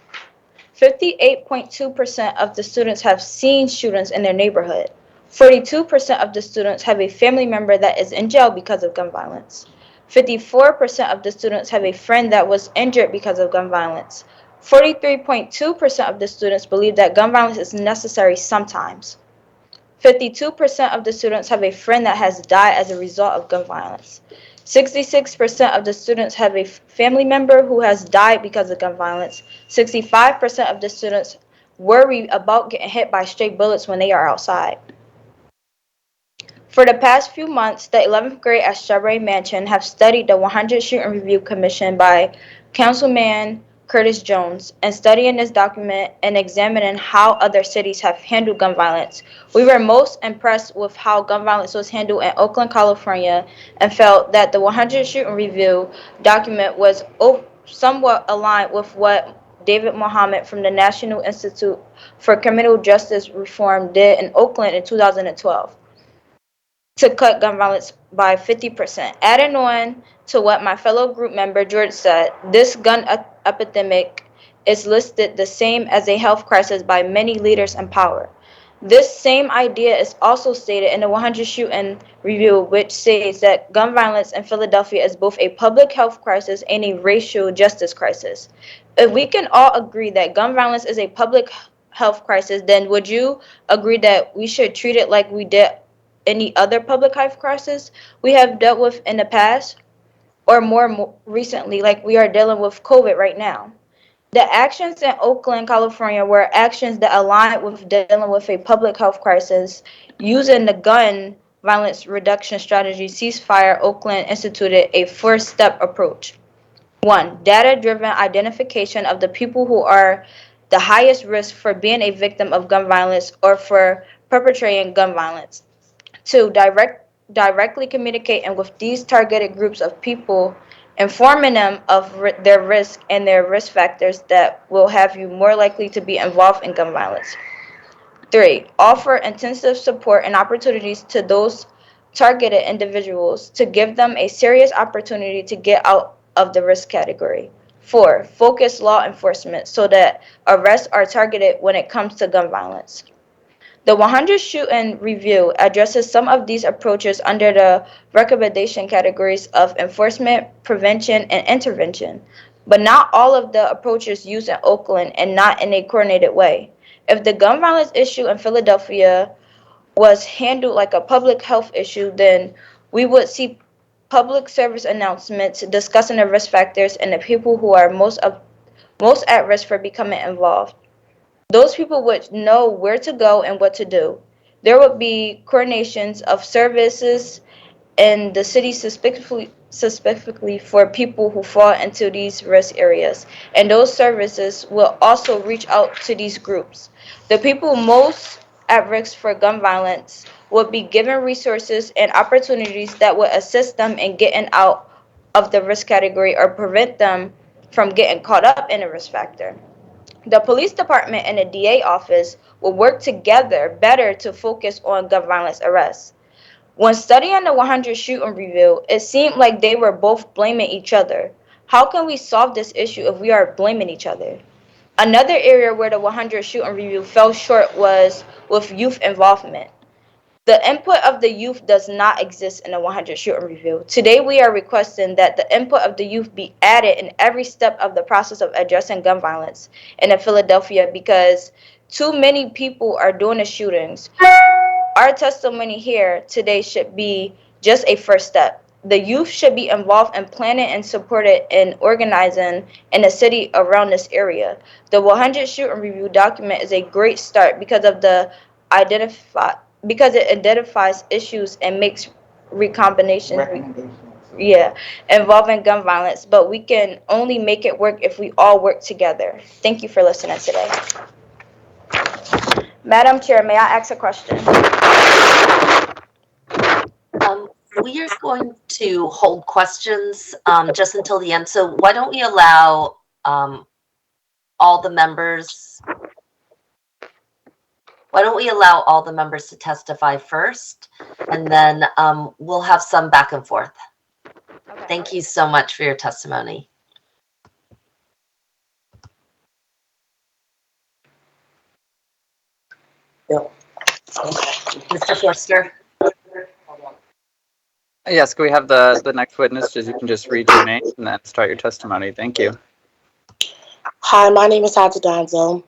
58.2% of the students have seen shootings in their neighborhood. 42% of the students have a family member that is in jail because of gun violence. 54% of the students have a friend that was injured because of gun violence. 43.2% of the students believe that gun violence is necessary sometimes. 52% of the students have a friend that has died as a result of gun violence. 66% of the students have a family member who has died because of gun violence. 65% of the students worry about getting hit by stray bullets when they are outside. For the past few months, the 11th grade at Strawberry Mansion have studied the 100 Shooting Review Commission by Councilman Curtis Jones, and studying this document and examining how other cities have handled gun violence. We were most impressed with how gun violence was handled in Oakland, California, and felt that the 100 Shooting Review document was somewhat aligned with what David Mohammed from the National Institute for Criminal Justice Reform did in Oakland in 2012. To cut gun violence by 50%. Adding on to what my fellow group member George said, this gun epidemic is listed the same as a health crisis by many leaders in power. This same idea is also stated in the 100 Shooting Review, which says that gun violence in Philadelphia is both a public health crisis and a racial justice crisis. If we can all agree that gun violence is a public health crisis, then would you agree that we should treat it like we did any other public health crisis we have dealt with in the past, or more recently, like we are dealing with COVID right now? The actions in Oakland, California were actions that aligned with dealing with a public health crisis. Using the gun violence reduction strategy ceasefire, Oakland instituted a four-step approach. 1. Data-driven identification of the people who are the highest risk for being a victim of gun violence or for perpetrating gun violence. 2. Directly communicating with these targeted groups of people, informing them of their risk and their risk factors that will have you more likely to be involved in gun violence. 3. Offer intensive support and opportunities to those targeted individuals to give them a serious opportunity to get out of the risk category. 4. Focus law enforcement so that arrests are targeted when it comes to gun violence. The 100 Shooting Review addresses some of these approaches under the recommendation categories of enforcement, prevention, and intervention, but not all of the approaches used in Oakland and not in a coordinated way. If the gun violence issue in Philadelphia was handled like a public health issue, then we would see public service announcements discussing the risk factors and the people who are most at risk for becoming involved. Those people would know where to go and what to do. There would be coordinations of services in the city specifically for people who fall into these risk areas, and those services will also reach out to these groups. The people most at risk for gun violence would be given resources and opportunities that would assist them in getting out of the risk category or prevent them from getting caught up in a risk factor. The police department and the DA office will work together better to focus on gun violence arrests. When studying the 100 Shooting Review, it seemed like they were both blaming each other. How can we solve this issue if we are blaming each other? Another area where the 100 shoot and review fell short was with youth involvement. The input of the youth does not exist in the 100 shoot and review. Today, we are requesting that the input of the youth be added in every step of the process of addressing gun violence in Philadelphia because too many people are doing the shootings. Our testimony here today should be just a first step. The youth should be involved in planning and supported in organizing in the city around this area. The 100 shoot and review document is a great start because it identifies issues and makes recommendations. Yeah, involving gun violence, but we can only make it work if we all work together. Thank you for listening today. Madam Chair, may I ask a question? We are going to hold questions just until the end. So why don't we allow all the members? Why don't we allow all the members to testify first, and then we'll have some back and forth. Okay. Thank you so much for your testimony. Yep. Mr. Forster. Yes, can we have the next witness? You can just read your name and then start your testimony. Thank you. Hi, my name is Hata Donzo.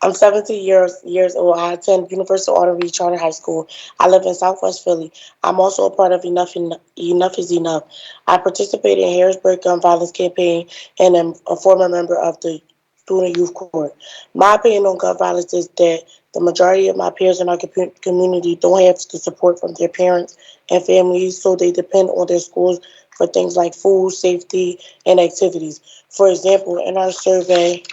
I'm 17 years old. I attend Universal Auto Charter High School. I live in Southwest Philly. I'm also a part of Enough is Enough. I participated in Harrisburg gun violence campaign and am a former member of the Student Youth Court. My opinion on gun violence is that the majority of my peers in our community don't have the support from their parents and families, so they depend on their schools for things like food, safety, and activities. For example, in our survey,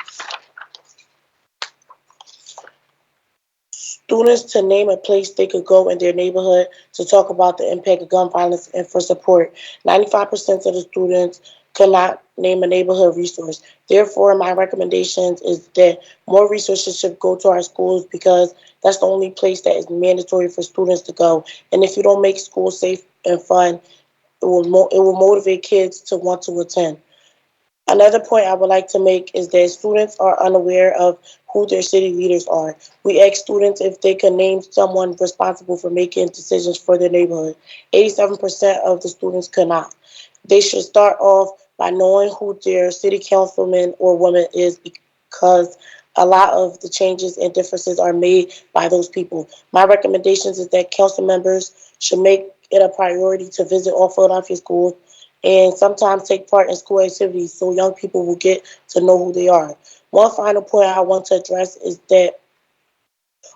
students to name a place they could go in their neighborhood to talk about the impact of gun violence and for support. 95% of the students could not name a neighborhood resource. Therefore, my recommendations is that more resources should go to our schools because that's the only place that is mandatory for students to go. And if you don't make school safe and fun, it will motivate kids to want to attend. Another point I would like to make is that students are unaware of who their city leaders are. We ask students if they can name someone responsible for making decisions for their neighborhood. 87% of the students cannot. They should start off by knowing who their city councilman or woman is because a lot of the changes and differences are made by those people. My recommendations is that council members should make it a priority to visit all Philadelphia schools and sometimes take part in school activities so young people will get to know who they are. One final point I want to address is that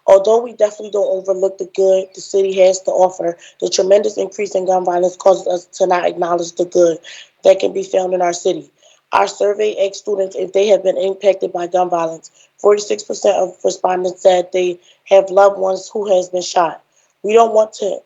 although we definitely don't overlook the good the city has to offer, the tremendous increase in gun violence causes us to not acknowledge the good that can be found in our city. Our survey asked students if they have been impacted by gun violence. 46% of respondents said they have loved ones who has been shot. We don't want to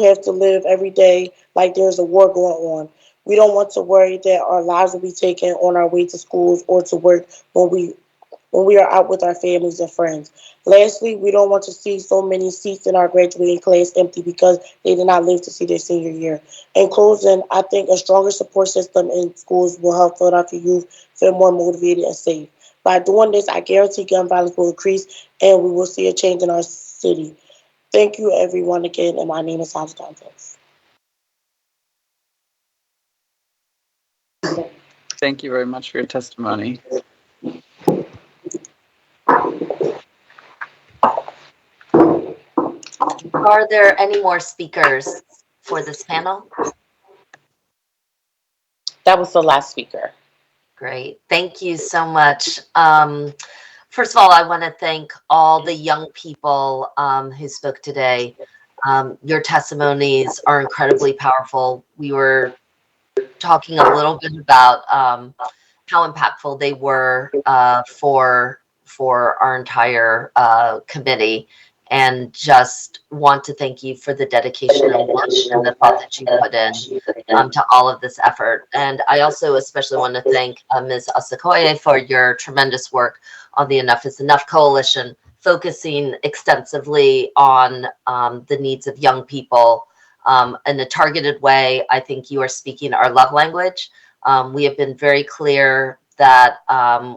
have to live every day like there's a war going on. We don't want to worry that our lives will be taken on our way to schools or to work when we are out with our families and friends. Lastly, we don't want to see so many seats in our graduating class empty because they did not live to see their senior year. In closing, I think a stronger support system in schools will help Philadelphia youth feel more motivated and safe. By doing this, I guarantee gun violence will increase and we will see a change in our city. Thank you, everyone, again, and my name is Hans Context. Thank you very much for your testimony. Are there any more speakers for this panel? That was the last speaker. Great. Thank you so much. First of all, I want to thank all the young people who spoke today. Your testimonies are incredibly powerful. We were talking a little bit about how impactful they were for our entire committee, and just want to thank you for the dedication and work and the thought that you put in to all of this effort. And I also especially want to thank Ms. Asakoye for your tremendous work on the Enough is Enough Coalition, focusing extensively on the needs of young people in a targeted way. I think you are speaking our love language. We have been very clear that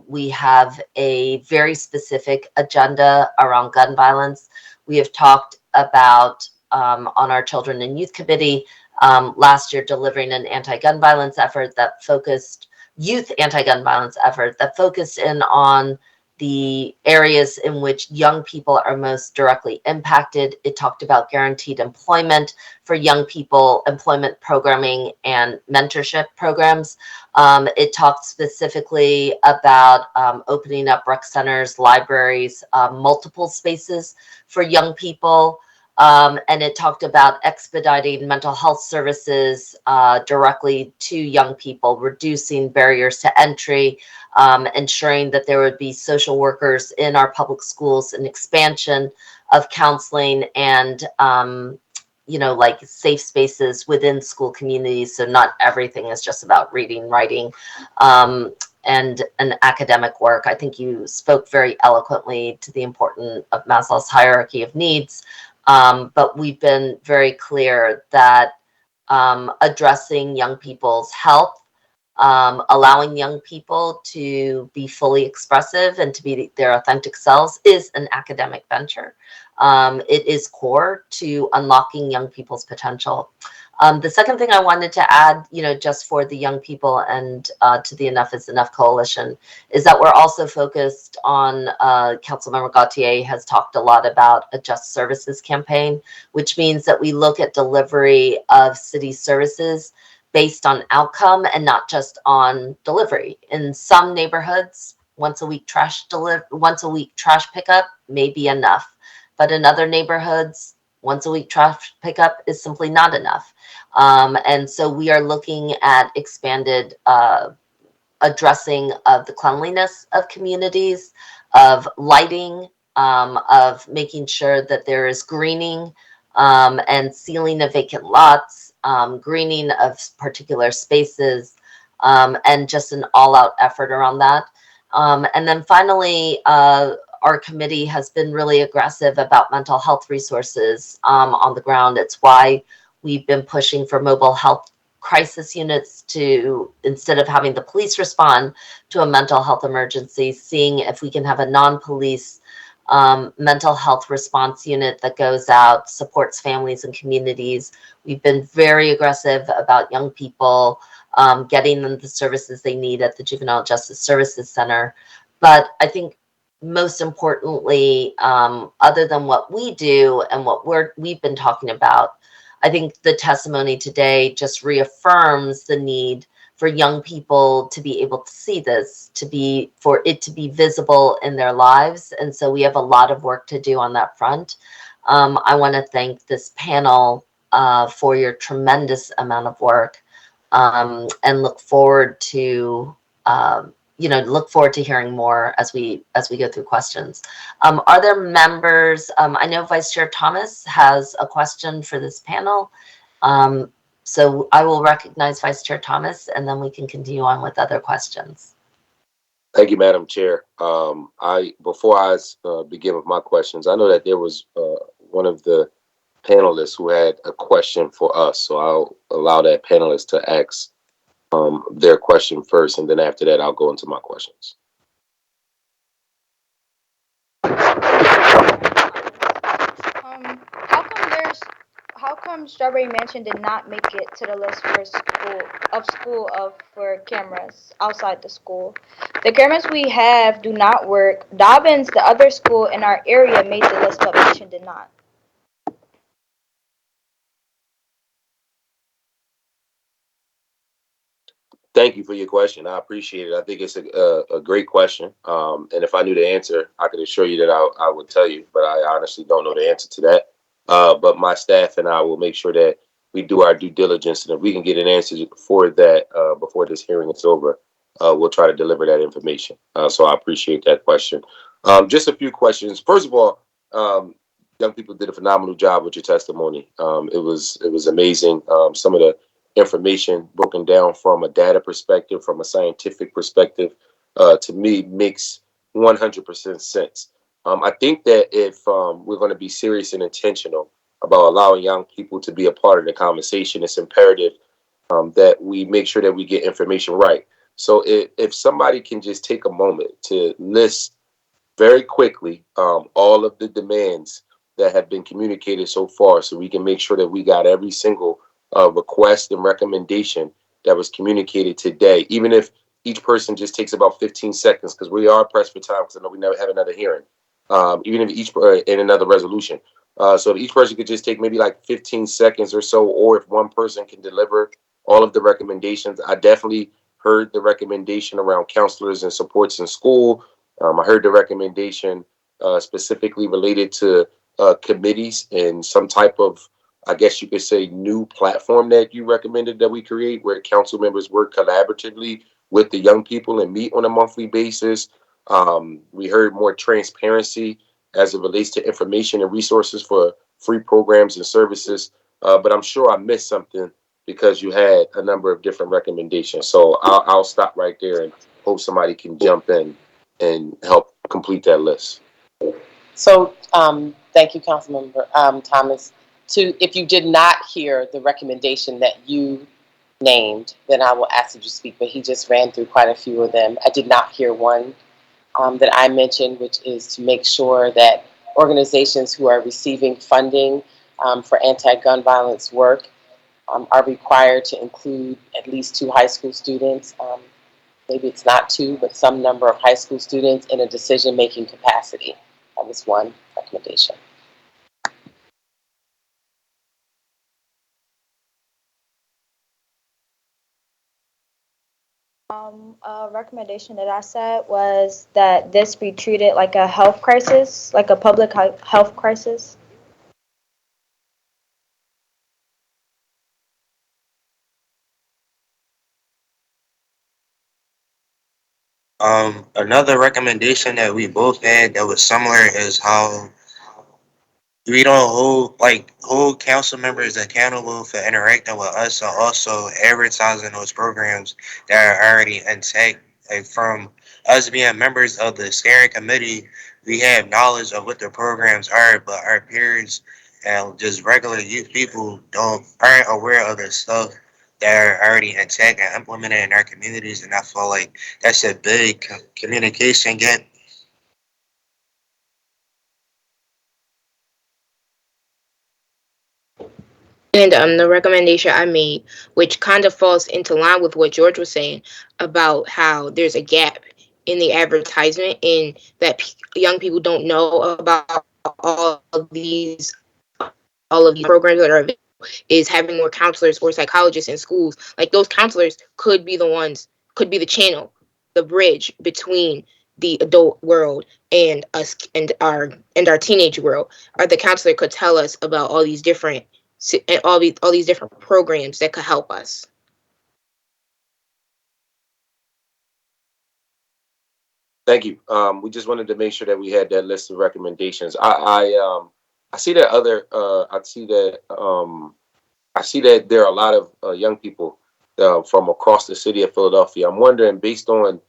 we have a very specific agenda around gun violence. We have talked about on our Children and Youth Committee last year delivering an anti-gun violence effort that focused youth anti-gun violence effort that focused in on the areas in which young people are most directly impacted. It talked about guaranteed employment for young people, employment programming, and mentorship programs. It talked specifically about opening up rec centers, libraries, multiple spaces for young people. And it talked about expediting mental health services directly to young people, reducing barriers to entry, ensuring that there would be social workers in our public schools, and expansion of counseling and like safe spaces within school communities. So not everything is just about reading, writing, and an academic work. I think you spoke very eloquently to the importance of Maslow's hierarchy of needs. But we've been very clear that addressing young people's health, allowing young people to be fully expressive and to be their authentic selves is an academic venture. It is core to unlocking young people's potential. The second thing I wanted to add, just for the young people and to the Enough is Enough Coalition, is that we're also focused on, Councilmember Gautier has talked a lot about a Just Services campaign, which means that we look at delivery of city services based on outcome and not just on delivery. In some neighborhoods, once a week trash pickup may be enough, but in other neighborhoods, once a week trash pickup is simply not enough. And so we are looking at expanded addressing of the cleanliness of communities, of lighting, of making sure that there is greening and sealing of vacant lots, greening of particular spaces, and just an all-out effort around that. And then finally, our committee has been really aggressive about mental health resources on the ground. It's why we've been pushing for mobile health crisis units to, instead of having the police respond to a mental health emergency, seeing if we can have a non-police mental health response unit that goes out, supports families and communities. We've been very aggressive about young people, getting them the services they need at the Juvenile Justice Services Center. But I think most importantly, other than what we do and what we've been talking about, I think the testimony today just reaffirms the need for young people to be able to see this, for it to be visible in their lives. And so we have a lot of work to do on that front. I want to thank this panel for your tremendous amount of work, and look forward to hearing more as we go through questions. Are there members? I know Vice Chair Thomas has a question for this panel. So I will recognize Vice Chair Thomas, and then we can continue on with other questions. Thank you, Madam Chair. Before I begin with my questions, I know that there was one of the panelists who had a question for us, so I'll allow that panelist to ask their question first, and then after that, I'll go into my questions. How come Strawberry Mansion did not make it to the list for cameras outside the school? The cameras we have do not work. Dobbins, the other school in our area, made the list, but Mansion did not. Thank you for your question. I appreciate it. I think it's a great question. And if I knew the answer, I could assure you that I would tell you, but I honestly don't know the answer to that. But my staff and I will make sure that we do our due diligence. And if we can get an answer for that before this hearing is over, we'll try to deliver that information. So I appreciate that question. Just a few questions. First of all, young people did a phenomenal job with your testimony. It was amazing. Some of the information broken down from a data perspective, from a scientific perspective, to me makes 100% sense. I think that if we're going to be serious and intentional about allowing young people to be a part of the conversation. It's imperative that we make sure that we get information right. So if somebody can just take a moment to list very quickly all of the demands that have been communicated so far, so we can make sure that we got every single request and recommendation that was communicated today, even if each person just takes about 15 seconds, because we are pressed for time, because I know we never have another hearing, even if each in another resolution. So if each person could just take maybe like 15 seconds or so, or if one person can deliver all of the recommendations. I definitely heard the recommendation around counselors and supports in school. I heard the recommendation specifically related to committees and some type of, I guess you could say, new platform that you recommended that we create, where council members work collaboratively with the young people and meet on a monthly basis. We heard more transparency as it relates to information and resources for free programs and services. But I'm sure I missed something because you had a number of different recommendations. So I'll stop right there and hope somebody can jump in and help complete that list. So, thank you, Councilmember Thomas. If you did not hear the recommendation that you named, then I will ask you to speak. But he just ran through quite a few of them. I did not hear one that I mentioned, which is to make sure that organizations who are receiving funding for anti-gun violence work are required to include at least 2 high school students. Maybe it's not 2, but some number of high school students in a decision-making capacity. That was one recommendation. A recommendation that I said was that this be treated like a health crisis, like a public health crisis. Another recommendation that we both had that was similar is how we don't hold council members accountable for interacting with us and also advertising those programs that are already intact. Like from us being members of the steering committee, we have knowledge of what the programs are, but our peers and just regular youth people aren't aware of the stuff that are already intact and implemented in our communities. And I feel like that's a big communication gap. And the recommendation I made, which kind of falls into line with what George was saying about how there's a gap in the advertisement and that young people don't know about all of these programs that are available, is having more counselors or psychologists in schools. Like those counselors could be the channel, the bridge between the adult world and us and our teenage world. Or the counselor could tell us about all these different and all these different programs that could help us. Thank you. We just wanted to make sure that we had that list of recommendations. I see that I see that there are a lot of young people from across the city of Philadelphia. I'm wondering, based on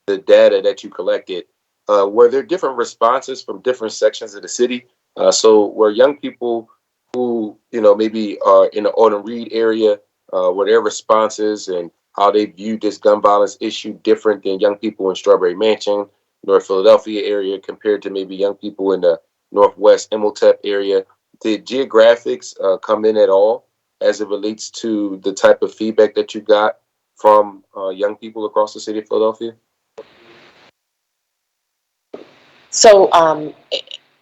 the data that you collected, were there different responses from different sections of the city? So were young people who, maybe are in the Autumn Reed area, were their responses and how they viewed this gun violence issue different than young people in Strawberry Mansion, North Philadelphia area, compared to maybe young people in the Northwest Imhotep area? Did geographics come in at all as it relates to the type of feedback that you got from young people across the city of Philadelphia? So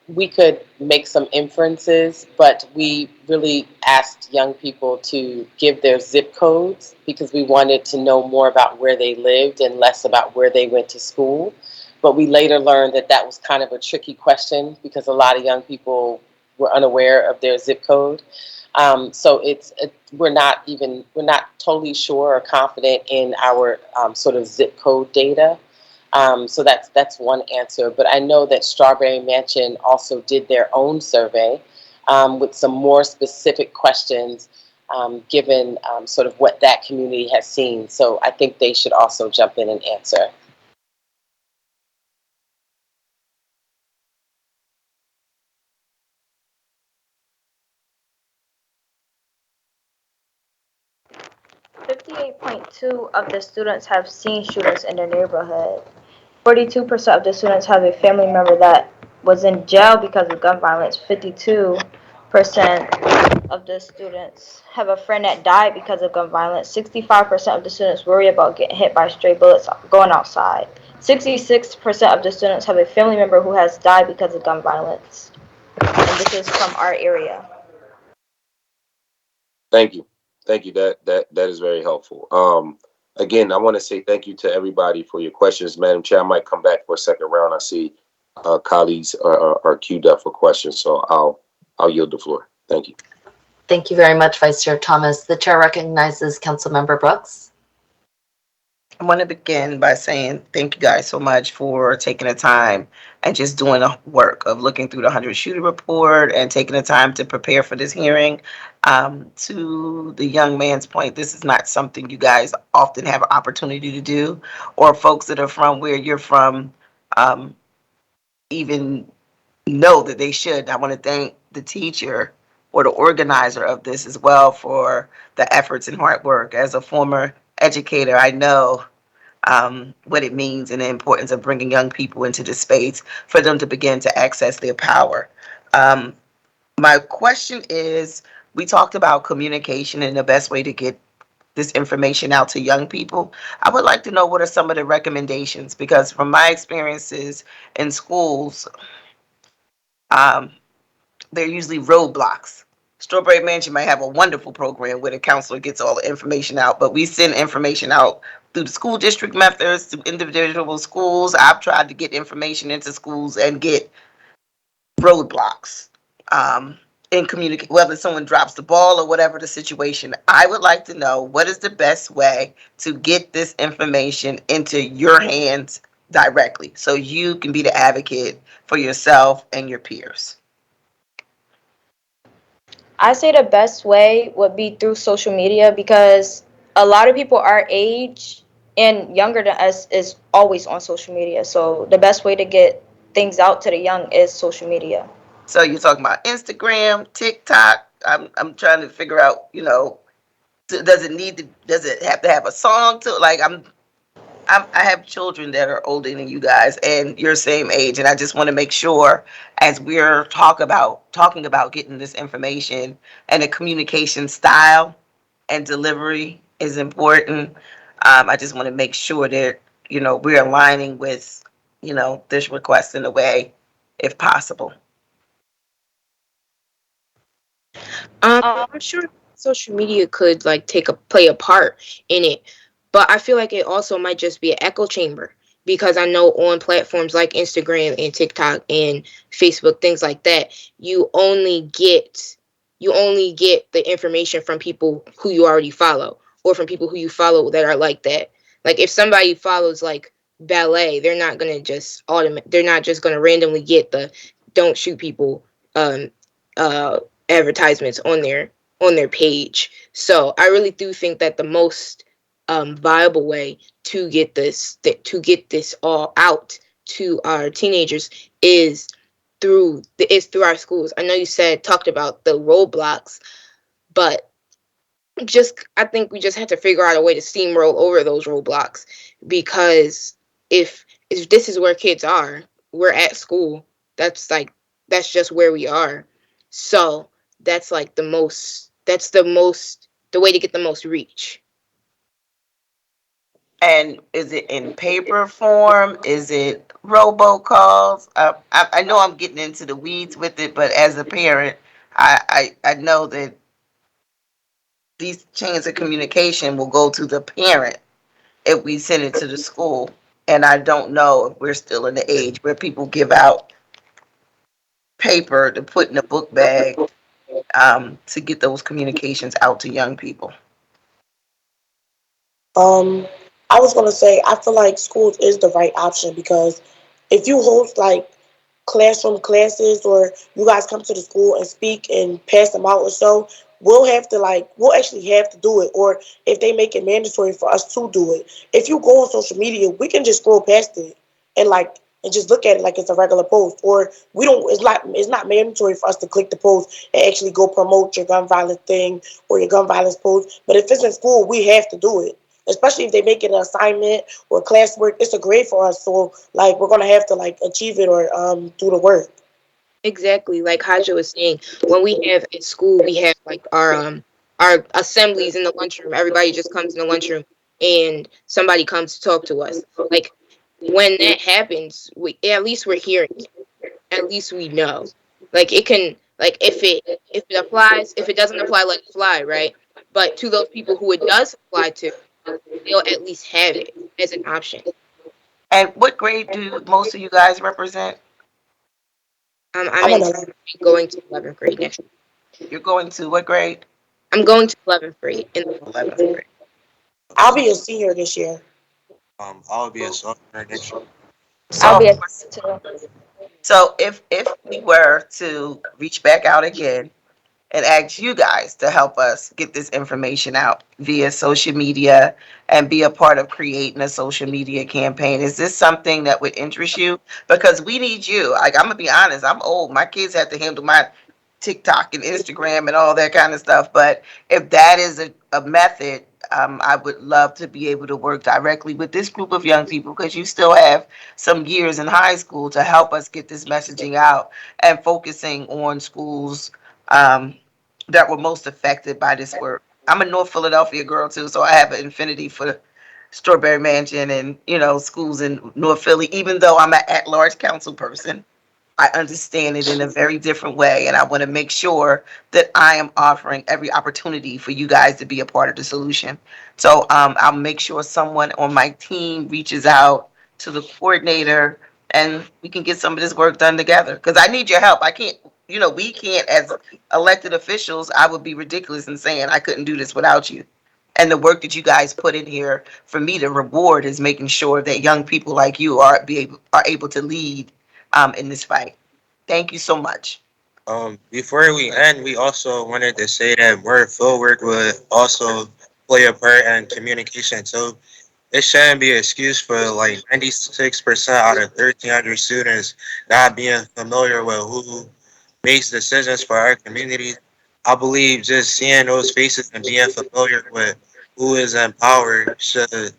we could make some inferences, but we really asked young people to give their zip codes because we wanted to know more about where they lived and less about where they went to school. But we later learned that that was kind of a tricky question because a lot of young people were unaware of their zip code. So we're not totally sure or confident in our sort of zip code data. So that's one answer. But I know that Strawberry Mansion also did their own survey with some more specific questions given sort of what that community has seen. So I think they should also jump in and answer. 58.2 of the students have seen shooters in their neighborhood. 42% of the students have a family member that was in jail because of gun violence. 52% of the students have a friend that died because of gun violence. 65% of the students worry about getting hit by stray bullets going outside. 66% of the students have a family member who has died because of gun violence. And this is from our area. Thank you. Thank you. That is very helpful. Again, I want to say thank you to everybody for your questions. Madam Chair, I might come back for a second round. I see colleagues are queued up for questions, so I'll yield the floor. Thank you. Thank you very much, Vice Chair Thomas. The chair recognizes Councilmember Brooks. I want to begin by saying thank you guys so much for taking the time and just doing the work of looking through the 100 shooter report and taking the time to prepare for this hearing. To the young man's point, this is not something you guys often have an opportunity to do, or folks that are from where you're from even know that they should. I want to thank the teacher or the organizer of this as well for the efforts and hard work. As a former educator, I know what it means and the importance of bringing young people into the space for them to begin to access their power. My question is, we talked about communication and the best way to get this information out to young people. I would like to know what are some of the recommendations, because from my experiences in schools, they're usually roadblocks. Strawberry Mansion might have a wonderful program where the counselor gets all the information out, but we send information out through the school district methods, through individual schools. I've tried to get information into schools and get roadblocks in communicate, whether someone drops the ball or whatever the situation. I would like to know what is the best way to get this information into your hands directly so you can be the advocate for yourself and your peers. I say the best way would be through social media, because a lot of people our age and younger than us is always on social media. So the best way to get things out to the young is social media. So you're talking about Instagram, TikTok. I'm trying to figure out, does it have to have a song to it? Like I have children that are older than you guys and your same age, and I just want to make sure as we're talking about getting this information, and the communication style and delivery is important. I just want to make sure that we're aligning with this request in a way, if possible. I'm sure social media could like play a part in it, but I feel like it also might just be an echo chamber, because I know on platforms like Instagram and TikTok and Facebook, things like that, you only get the information from people who you already follow, or from people who you follow that are like that. Like if somebody follows like ballet, they're not just gonna randomly get the don't shoot people um uh advertisements on their page. So I really do think that the most viable way to get this all out to our teenagers is through our schools. I know you talked about the roadblocks, but I think we just have to figure out a way to steamroll over those roadblocks, because if this is where kids are, we're at school. That's just where we are. So that's like the way to get the most reach. And is it in paper form? Is it robocalls? I know I'm getting into the weeds with it, but as a parent, I know that these chains of communication will go to the parent if we send it to the school. And I don't know if we're still in the age where people give out paper to put in a book bag to get those communications out to young people. I was gonna say I feel like schools is the right option, because if you host like classroom classes, or you guys come to the school and speak and pass them out or so, we'll actually have to do it. Or if they make it mandatory for us to do it, if you go on social media, we can just scroll past it and like and just look at it like it's a regular post. Or we don't. It's not mandatory for us to click the post and actually go promote your gun violence thing or your gun violence post. But if it's in school, we have to do it. Especially if they make it an assignment or classwork, it's a grade for us. So like we're gonna have to like achieve it or do the work. Exactly, like Haja was saying, when we have at school, we have like our assemblies in the lunchroom. Everybody just comes in the lunchroom, and somebody comes to talk to us. Like when that happens, we at least we're hearing it. At least we know. Like it can, like if it applies, if it doesn't apply, let it fly, right? But to those people who it does apply to, they'll at least have it as an option. And what grade do most of you guys represent? I'm I'm in gonna. going to 11th grade next year. You're going to what grade? I'm going to 11th grade in 11th grade. I'll be a senior this year. I'll be a sophomore next year. I'll be Sophomore. a too. So if we were to reach back out again and ask you guys to help us get this information out via social media and be a part of creating a social media campaign. Is this something that would interest you? Because we need you. Like, I'm gonna be honest, I'm old. My kids have to handle my TikTok and Instagram and all that kind of stuff. But if that is a method, I would love to be able to work directly with this group of young people because you still have some years in high school to help us get this messaging out and focusing on schools that were most affected by this work. I'm a North Philadelphia girl too, so I have an affinity for Strawberry Mansion and schools in North Philly. Even though I'm an at-large council person, I understand it in a very different way, and I want to make sure that I am offering every opportunity for you guys to be a part of the solution. So I'll make sure someone on my team reaches out to the coordinator, and we can get some of this work done together. Because I need your help. I can't, we can't, as elected officials, I would be ridiculous in saying I couldn't do this without you. And the work that you guys put in here for me to reward is making sure that young people like you are able to lead in this fight. Thank you so much. Before we end, we also wanted to say that more fieldwork would also play a part in communication too. It shouldn't be an excuse for like 96% out of 1,300 students not being familiar with who makes decisions for our community. I believe just seeing those faces and being familiar with who is in power should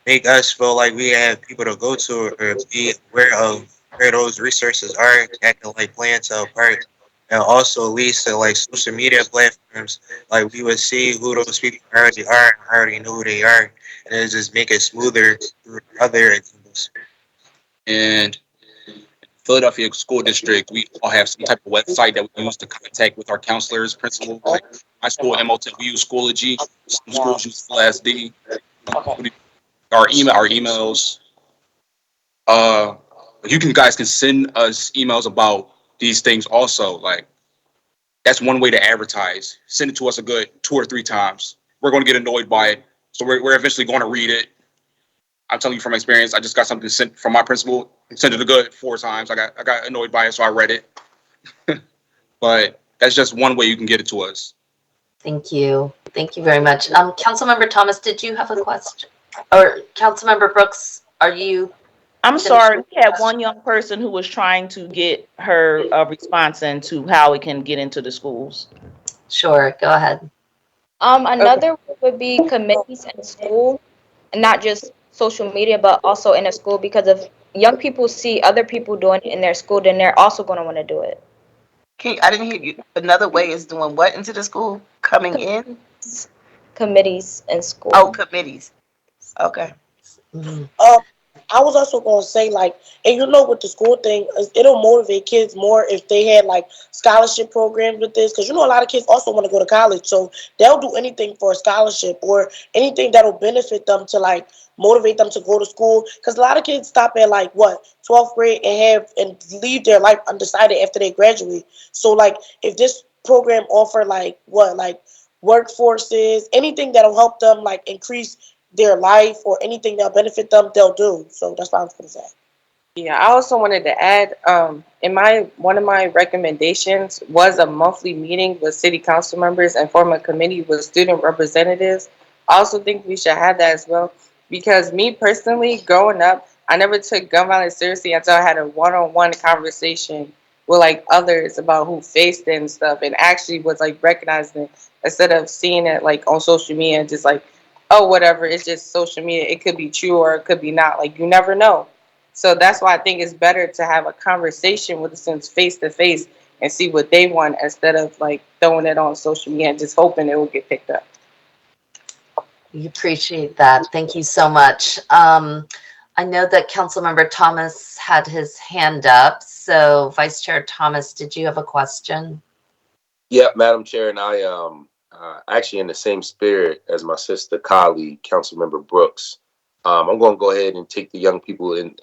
make us feel like we have people to go to or be aware of where those resources are that can like play into a part. And also leads to like social media platforms, like we would see who those people already are and already know who they are, and it just make it smoother through other examples. And Philadelphia School District, we all have some type of website that we use to contact with our counselors, principals. Like my school, MOT, we use Schoology. Some schools use Full SD. Our emails. Uh, you guys can send us emails about these things also. Like that's one way to advertise. Send it to us a good 2 or 3 times. We're going to get annoyed by it, so we're eventually going to read it. I'm telling you from experience. I just got something sent from my principal. Sent it a good 4 times. I got annoyed by it, so I read it. But that's just one way you can get it to us. Thank you. Thank you very much. Councilmember Thomas, did you have a question? Or Councilmember Brooks, are you? I'm sorry. We had one young person who was trying to get her response into how it can get into the schools. Sure, go ahead. Another would be committees in school, and not just social media, but also in a school, because if young people see other people doing it in their school, then they're also going to want to do it. I didn't hear you. Another way is doing what into the school? Coming in? Committees in school. Oh, committees. Okay. I was also gonna say like, and with the school thing, it'll motivate kids more if they had like scholarship programs with this, because a lot of kids also want to go to college, so they'll do anything for a scholarship or anything that'll benefit them to like motivate them to go to school. Because a lot of kids stop at like 12th grade and leave their life undecided after they graduate. So like, if this program offer like workforces, anything that'll help them like increase their life or anything that'll benefit them, they'll do. So that's what I was going to say. Yeah, I also wanted to add, one of my recommendations was a monthly meeting with city council members and form a committee with student representatives. I also think we should have that as well, because me personally, growing up, I never took gun violence seriously until I had a one-on-one conversation with like others about who faced it and stuff, and actually was like recognizing it instead of seeing it like on social media and just like, oh, whatever, it's just social media. It could be true or it could be not. Like, you never know. So that's why I think it's better to have a conversation with the students face to face and see what they want instead of like throwing it on social media and just hoping it will get picked up. We appreciate that. Thank you so much. I know that Councilmember Thomas had his hand up. So Vice Chair Thomas, did you have a question? Yeah, Madam Chair, and I actually in the same spirit as my sister colleague, Councilmember Brooks. I'm going to go ahead and take the young people and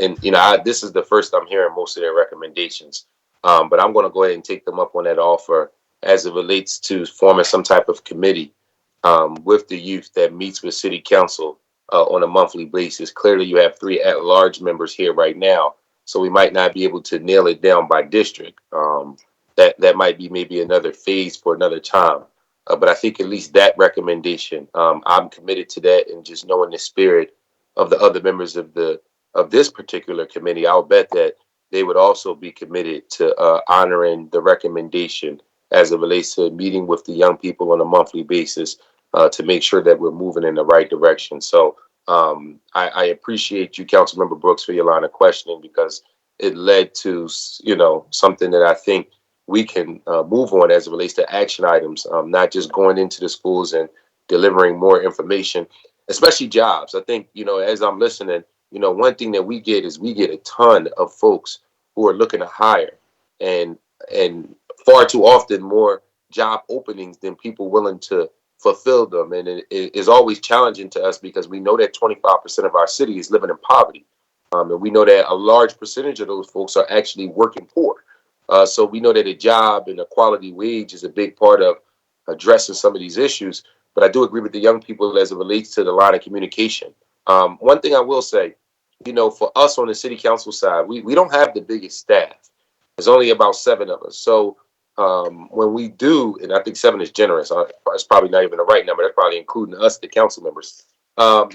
this is the first I'm hearing most of their recommendations. But I'm going to go ahead and take them up on that offer as it relates to forming some type of committee with the youth that meets with City Council on a monthly basis. Clearly, you have 3 at-large members here right now, so we might not be able to nail it down by district. That might be maybe another phase for another time. But I think at least that recommendation, I'm committed to that, and just knowing the spirit of the other members of this particular committee, I'll bet that they would also be committed to honoring the recommendation as it relates to meeting with the young people on a monthly basis to make sure that we're moving in the right direction. So I appreciate you, Councilmember Brooks, for your line of questioning, because it led to something that I think we can move on as it relates to action items, not just going into the schools and delivering more information, especially jobs. I think, as I'm listening, one thing that we get is we get a ton of folks who are looking to hire, and far too often more job openings than people willing to fulfill them. And it is always challenging to us because we know that 25% of our city is living in poverty. And we know that a large percentage of those folks are actually working poor. So we know that a job and a quality wage is a big part of addressing some of these issues. But I do agree with the young people as it relates to the line of communication. One thing I will say, for us on the city council side, we don't have the biggest staff. There's only about 7 of us. So when we do, and I think 7 is generous, it's probably not even the right number. That's probably including us, the council members.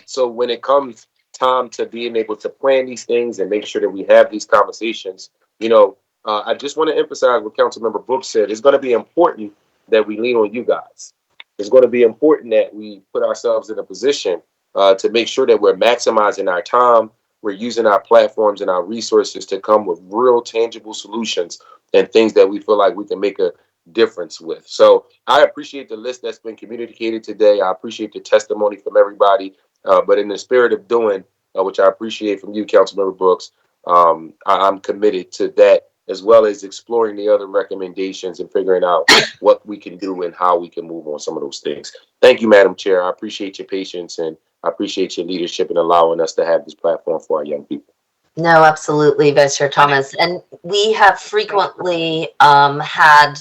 So when it comes time to being able to plan these things and make sure that we have these conversations, I just want to emphasize what Councilmember Brooks said. It's going to be important that we lean on you guys. It's going to be important that we put ourselves in a position to make sure that we're maximizing our time. We're using our platforms and our resources to come with real tangible solutions and things that we feel like we can make a difference with. So I appreciate the list that's been communicated today. I appreciate the testimony from everybody. But in the spirit of doing, which I appreciate from you, Councilmember Brooks, I'm committed to that, as well as exploring the other recommendations and figuring out what we can do and how we can move on some of those things. Thank you, Madam Chair. I appreciate your patience and I appreciate your leadership in allowing us to have this platform for our young people. No, absolutely, Vice Chair Thomas. And we have frequently had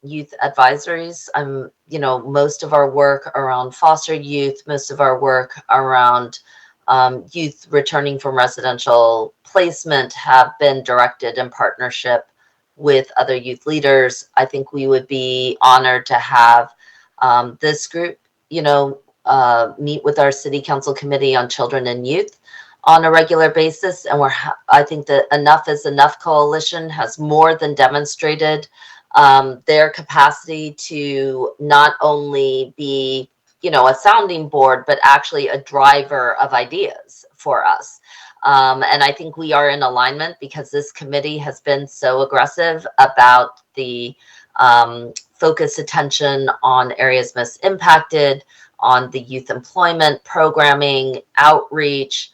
youth advisories. Most of our work around foster youth, most of our work around youth returning from residential placement have been directed in partnership with other youth leaders. I think we would be honored to have this group, meet with our City Council Committee on Children and Youth on a regular basis. And I think the Enough is Enough Coalition has more than demonstrated their capacity to not only be, a sounding board, but actually a driver of ideas for us. And I think we are in alignment because this committee has been so aggressive about the focused attention on areas most impacted, on the youth employment programming, outreach.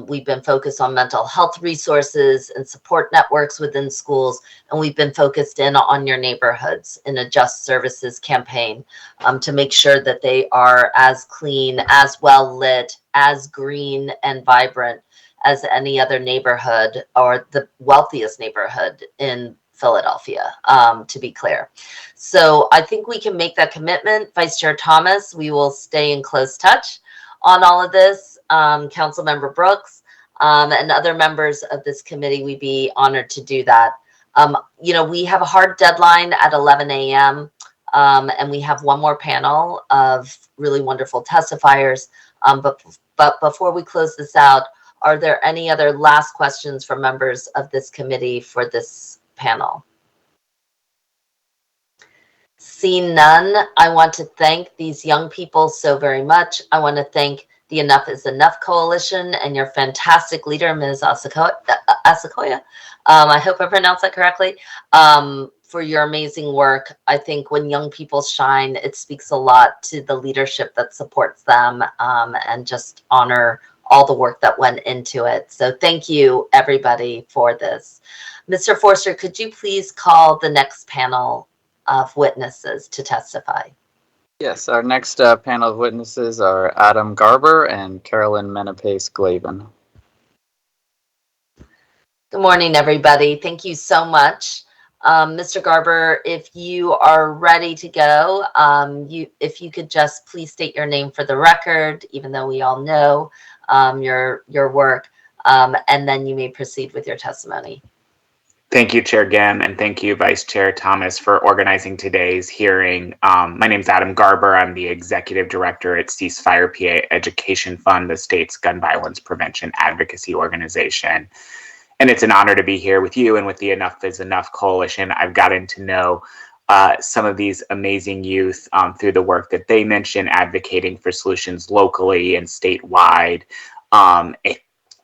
We've been focused on mental health resources and support networks within schools, and we've been focused in on your neighborhoods in a Just Services campaign to make sure that they are as clean, as well lit, as green and vibrant as any other neighborhood or the wealthiest neighborhood in Philadelphia, to be clear. So I think we can make that commitment. Vice Chair Thomas, we will stay in close touch on all of this. Councilmember Brooks and other members of this committee, we'd be honored to do that. We have a hard deadline at 11 a.m. And we have one more panel of really wonderful testifiers. But But before we close this out, are there any other last questions from members of this committee for this panel? Seeing none, I want to thank these young people so very much. I want to thank the Enough is Enough Coalition and your fantastic leader, Ms. Asakoya. I hope I pronounced that correctly. For your amazing work. I think when young people shine, it speaks a lot to the leadership that supports them, and just honor all the work that went into it. So thank you, everybody, for this. Mr. Forster, could you please call the next panel of witnesses to testify? Yes, our next panel of witnesses are Adam Garber and Carolyn Menapace-Glavin. Good morning, everybody. Thank you so much. Mr. Garber, if you are ready to go, if you could just please state your name for the record, even though we all know your work, and then you may proceed with your testimony. Thank you, Chair Gem, and thank you, Vice Chair Thomas, for organizing today's hearing. My name is Adam Garber. I'm the Executive Director at Ceasefire PA Education Fund, the state's gun violence prevention advocacy organization. And it's an honor to be here with you and with the Enough is Enough Coalition. I've gotten to know some of these amazing youth through the work that they mention, advocating for solutions locally and statewide, and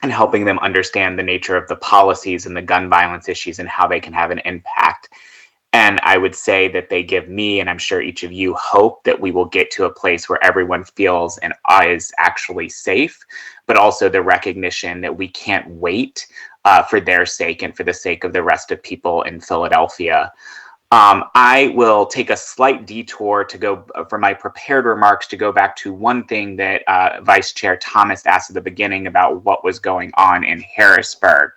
helping them understand the nature of the policies and the gun violence issues and how they can have an impact. And I would say that they give me, and I'm sure each of you, hope that we will get to a place where everyone feels and is actually safe, but also the recognition that we can't wait for their sake and for the sake of the rest of people in Philadelphia. I will take a slight detour to go for my prepared remarks to go back to one thing that Vice Chair Thomas asked at the beginning about what was going on in Harrisburg.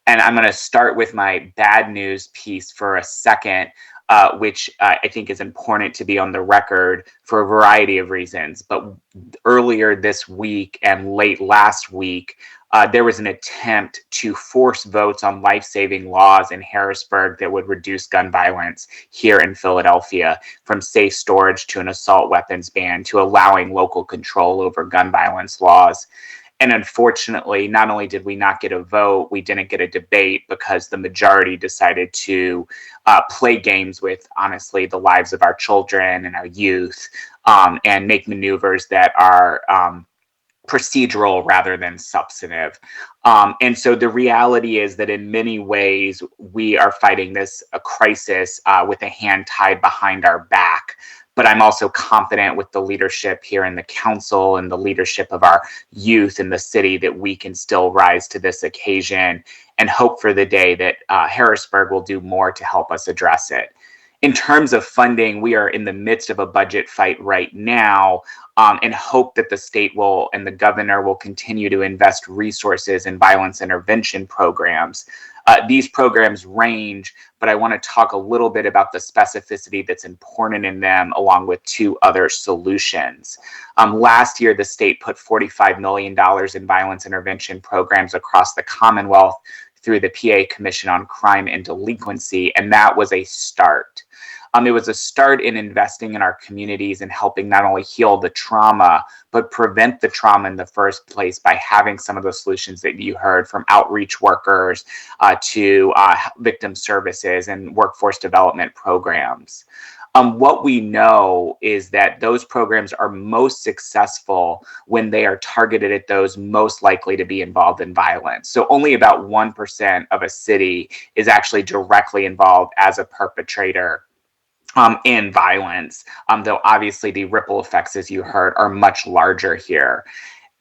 And I'm going to start with my bad news piece for a second, which I think is important to be on the record for a variety of reasons. But earlier this week and late last week, there was an attempt to force votes on life-saving laws in Harrisburg that would reduce gun violence here in Philadelphia, from safe storage to an assault weapons ban to allowing local control over gun violence laws. And unfortunately, not only did we not get a vote, we didn't get a debate because the majority decided to play games with, honestly, the lives of our children and our youth, and make maneuvers that are procedural rather than substantive. And so the reality is that in many ways, we are fighting this crisis with a hand tied behind our back. But I'm also confident with the leadership here in the council and the leadership of our youth in the city that we can still rise to this occasion and hope for the day that Harrisburg will do more to help us address it. In terms of funding, we are in the midst of a budget fight right now, and hope that the state will and the governor will continue to invest resources in violence intervention programs. These programs range, but I want to talk a little bit about the specificity that's important in them, along with two other solutions. Last year, the state put $45 million in violence intervention programs across the Commonwealth through the PA Commission on Crime and Delinquency, and that was a start. It was a start in investing in our communities and helping not only heal the trauma, but prevent the trauma in the first place by having some of the solutions that you heard, from outreach workers to victim services and workforce development programs. What we know is that those programs are most successful when they are targeted at those most likely to be involved in violence. So only about 1% of a city is actually directly involved as a perpetrator in violence, though obviously the ripple effects, as you heard, are much larger here.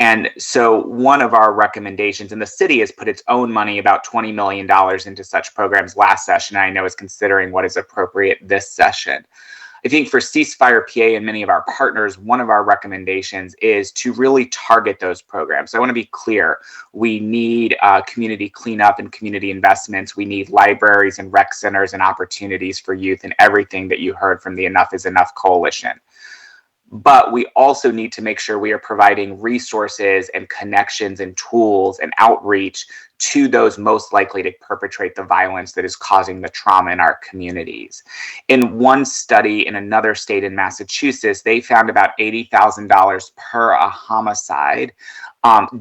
And so one of our recommendations, and the city has put its own money, about $20 million, into such programs last session, I know is considering what is appropriate this session. I think for Ceasefire PA and many of our partners, one of our recommendations is to really target those programs. So I want to be clear. We need community cleanup and community investments. We need libraries and rec centers and opportunities for youth and everything that you heard from the Enough is Enough Coalition. But we also need to make sure we are providing resources and connections and tools and outreach to those most likely to perpetrate the violence that is causing the trauma in our communities. In one study in another state in Massachusetts, they found about $80,000 per a homicide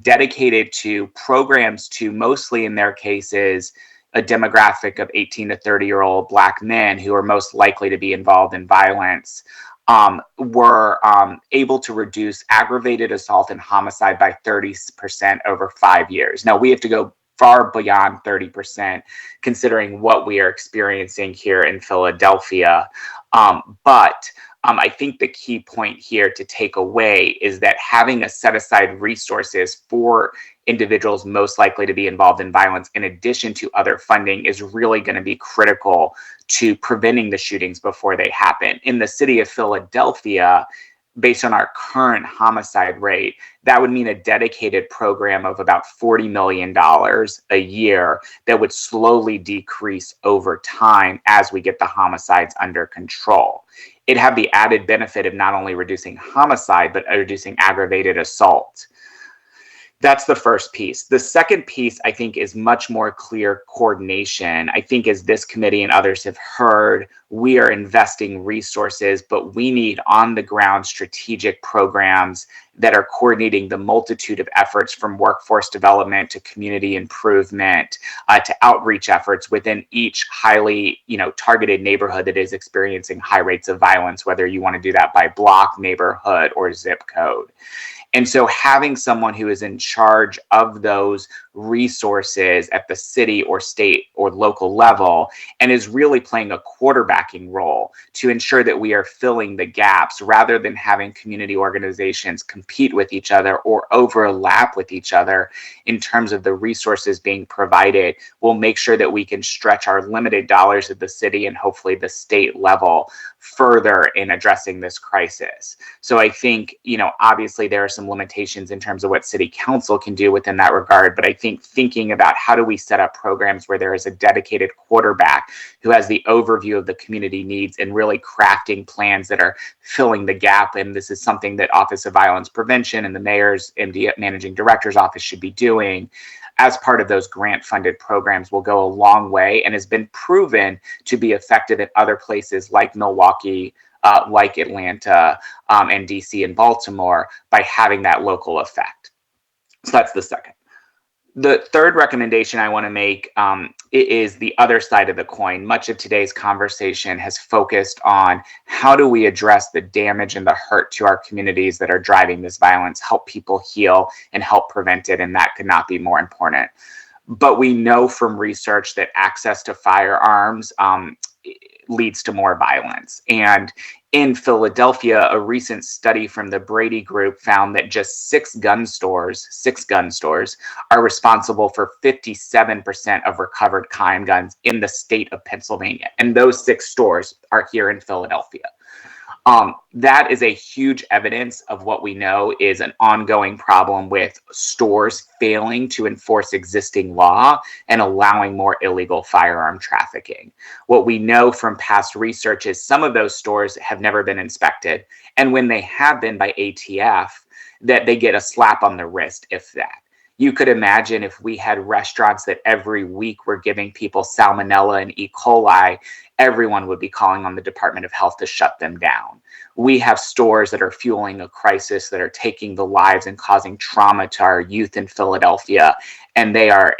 dedicated to programs to, mostly in their cases, a demographic of 18 to 30-year-old Black men who are most likely to be involved in violence, were able to reduce aggravated assault and homicide by 30% over 5 years. Now, we have to go far beyond 30%, considering what we are experiencing here in Philadelphia. But I think the key point here to take away is that having a set aside resources for individuals most likely to be involved in violence, in addition to other funding, is really going to be critical to preventing the shootings before they happen. In the city of Philadelphia, based on our current homicide rate, that would mean a dedicated program of about $40 million a year that would slowly decrease over time as we get the homicides under control. It'd have the added benefit of not only reducing homicide, but reducing aggravated assault. That's the first piece. The second piece, I think, is much more clear coordination. I think, as this committee and others have heard, we are investing resources, but we need on-the-ground strategic programs that are coordinating the multitude of efforts, from workforce development to community improvement to outreach efforts within each highly, targeted neighborhood that is experiencing high rates of violence, whether you want to do that by block, neighborhood, or zip code. And so having someone who is in charge of those resources at the city or state or local level and is really playing a quarterbacking role to ensure that we are filling the gaps rather than having community organizations compete with each other or overlap with each other in terms of the resources being provided, will make sure that we can stretch our limited dollars at the city and hopefully the state level further in addressing this crisis. So I think, obviously there are some limitations in terms of what city council can do within that regard, but I think thinking about how do we set up programs where there is a dedicated quarterback who has the overview of the community needs and really crafting plans that are filling the gap. And this is something that Office of Violence Prevention and the mayor's MD managing director's office should be doing as part of those grant-funded programs, will go a long way and has been proven to be effective in other places like Milwaukee, like Atlanta, and DC and Baltimore, by having that local effect. So that's the second. The third recommendation I want to make is the other side of the coin. Much of today's conversation has focused on how do we address the damage and the hurt to our communities that are driving this violence, help people heal, and help prevent it, and that could not be more important. But we know from research that access to firearms leads to more violence. And in Philadelphia, a recent study from the Brady Group found that just six gun stores are responsible for 57% of recovered handguns in the state of Pennsylvania. And those six stores are here in Philadelphia. That is a huge evidence of what we know is an ongoing problem with stores failing to enforce existing law and allowing more illegal firearm trafficking. What we know from past research is some of those stores have never been inspected, and when they have been by ATF, that they get a slap on the wrist, if that. You could imagine if we had restaurants that every week were giving people salmonella and E. coli, everyone would be calling on the Department of Health to shut them down. We have stores that are fueling a crisis, that are taking the lives and causing trauma to our youth in Philadelphia. And they are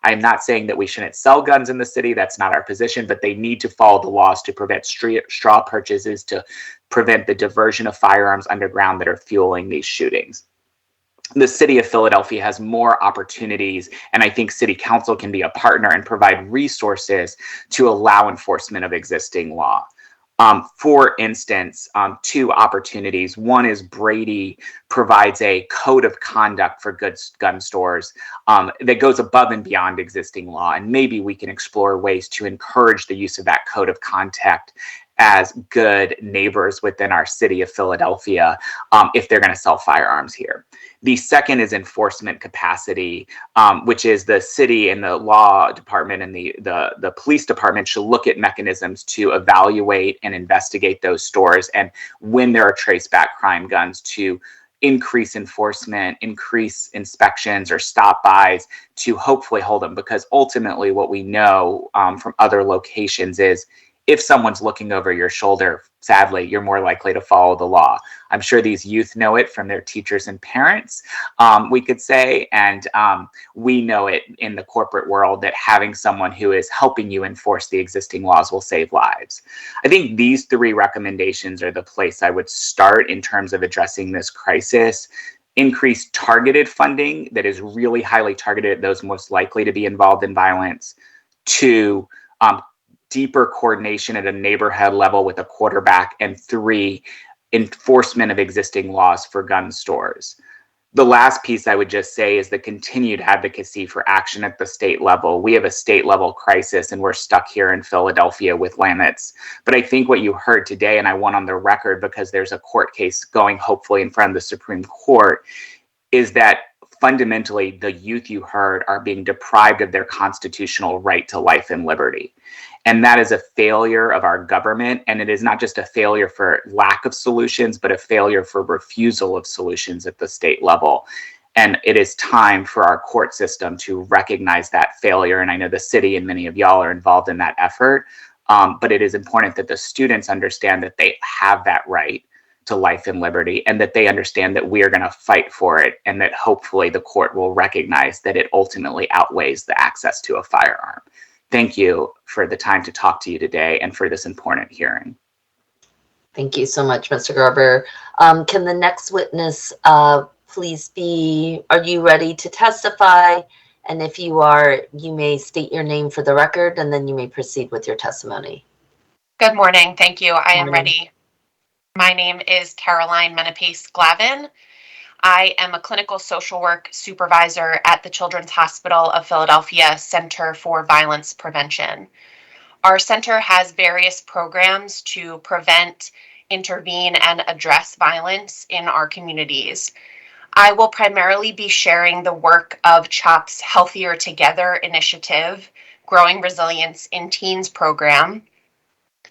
I'm not saying that we shouldn't sell guns in the city. That's not our position, but they need to follow the laws to prevent straw purchases, to prevent the diversion of firearms underground that are fueling these shootings. The city of Philadelphia has more opportunities, and I think city council can be a partner and provide resources to allow enforcement of existing law. For instance, two opportunities. One is Brady provides a code of conduct for gun stores that goes above and beyond existing law, and maybe we can explore ways to encourage the use of that code of conduct as good neighbors within our city of Philadelphia if they're going to sell firearms here. The second is enforcement capacity, which is the city and the law department and the police department should look at mechanisms to evaluate and investigate those stores, and when there are traceback crime guns, to increase enforcement, increase inspections or stop bys to hopefully hold them. Because ultimately what we know from other locations is if someone's looking over your shoulder, sadly, you're more likely to follow the law. I'm sure these youth know it from their teachers and parents, we could say, and we know it in the corporate world that having someone who is helping you enforce the existing laws will save lives. I think these three recommendations are the place I would start in terms of addressing this crisis. Increase targeted funding that is really highly targeted at those most likely to be involved in violence. Two, deeper coordination at a neighborhood level with a quarterback. And three, enforcement of existing laws for gun stores. The last piece I would just say is the continued advocacy for action at the state level. We have a state level crisis and we're stuck here in Philadelphia with limits. But I think what you heard today, and I want on the record because there's a court case going hopefully in front of the Supreme Court, is that fundamentally the youth you heard are being deprived of their constitutional right to life and liberty. And that is a failure of our government. And it is not just a failure for lack of solutions, but a failure for refusal of solutions at the state level. And it is time for our court system to recognize that failure. And I know the city and many of y'all are involved in that effort. But it is important that the students understand that they have that right to life and liberty, and that they understand that we are going to fight for it, and that hopefully the court will recognize that it ultimately outweighs the access to a firearm. Thank you for the time to talk to you today and for this important hearing. Thank you so much, Mr. Garber. Can the next witness please be, are you ready to testify? And if you are, you may state your name for the record, and then you may proceed with your testimony. Good morning. Thank you. I am ready. My name is Caroline Menapace Glavin. I am a clinical social work supervisor at the Children's Hospital of Philadelphia Center for Violence Prevention. Our center has various programs to prevent, intervene, and address violence in our communities. I will primarily be sharing the work of CHOP's Healthier Together initiative, Growing Resilience in Teens program,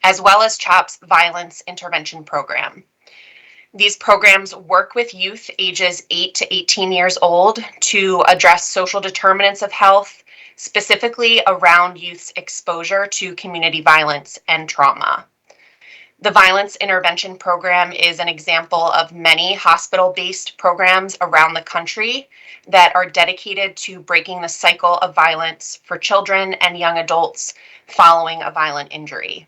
as well as CHOP's Violence Intervention program. These programs work with youth ages 8 to 18 years old to address social determinants of health, specifically around youth's exposure to community violence and trauma. The Violence Intervention program is an example of many hospital-based programs around the country that are dedicated to breaking the cycle of violence for children and young adults following a violent injury.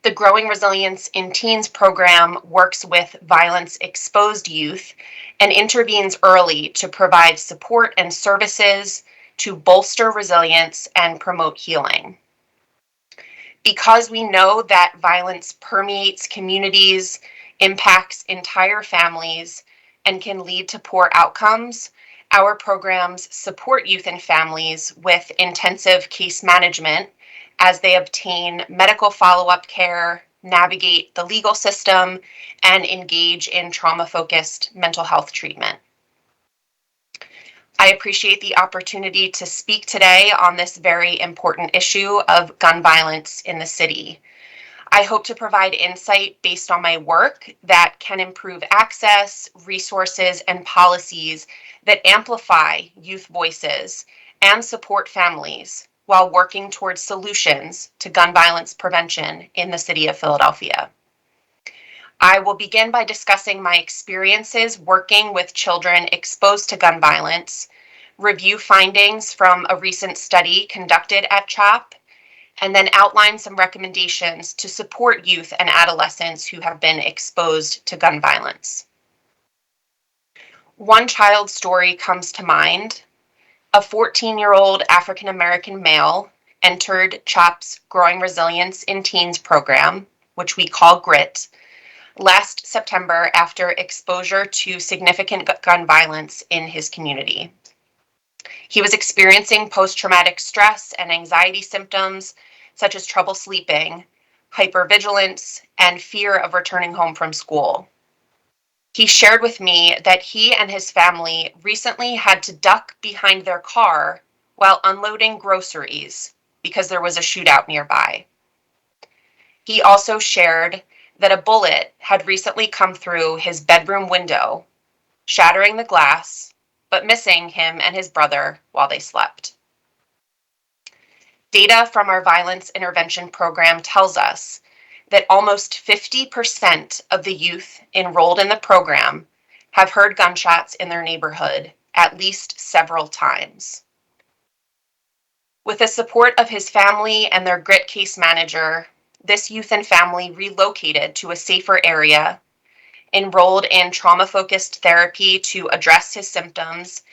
The Growing Resilience in Teens program works with violence-exposed youth and intervenes early to provide support and services to bolster resilience and promote healing. Because we know that violence permeates communities, impacts entire families, and can lead to poor outcomes, our programs support youth and families with intensive case management as they obtain medical follow-up care, navigate the legal system, and engage in trauma-focused mental health treatment. I appreciate the opportunity to speak today on this very important issue of gun violence in the city. I hope to provide insight based on my work that can improve access, resources, and policies that amplify youth voices and support families while working towards solutions to gun violence prevention in the city of Philadelphia. I will begin by discussing my experiences working with children exposed to gun violence, review findings from a recent study conducted at CHOP, and then outline some recommendations to support youth and adolescents who have been exposed to gun violence. One child's story comes to mind. A 14-year-old African-American male entered CHOP's Growing Resilience in Teens program, which we call GRIT, last September after exposure to significant gun violence in his community. He was experiencing post-traumatic stress and anxiety symptoms, such as trouble sleeping, hypervigilance, and fear of returning home from school. He shared with me that he and his family recently had to duck behind their car while unloading groceries because there was a shootout nearby. He also shared that a bullet had recently come through his bedroom window, shattering the glass, but missing him and his brother while they slept. Data from our violence intervention program tells us that almost 50% of the youth enrolled in the program have heard gunshots in their neighborhood at least several times. With the support of his family and their GRIT case manager, this youth and family relocated to a safer area, enrolled in trauma-focused therapy to address his symptoms,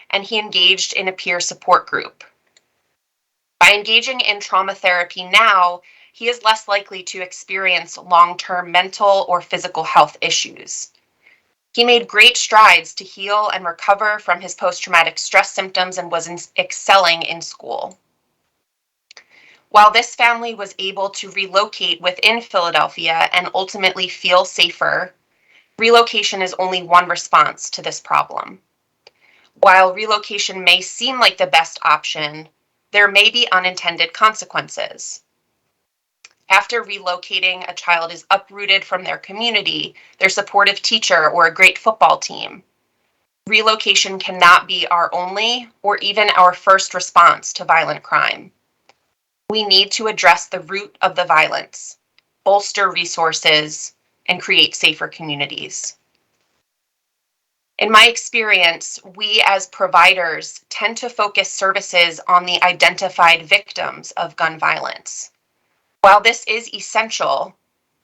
and he engaged in a peer support group. By engaging in trauma therapy now, he is less likely to experience long-term mental or physical health issues. He made great strides to heal and recover from his post-traumatic stress symptoms and was excelling in school. While this family was able to relocate within Philadelphia and ultimately feel safer, relocation is only one response to this problem. While relocation may seem like the best option, there may be unintended consequences. After relocating, a child is uprooted from their community, their supportive teacher, or a great football team. Relocation cannot be our only or even our first response to violent crime. We need to address the root of the violence, bolster resources, and create safer communities. In my experience, we as providers tend to focus services on the identified victims of gun violence. While this is essential,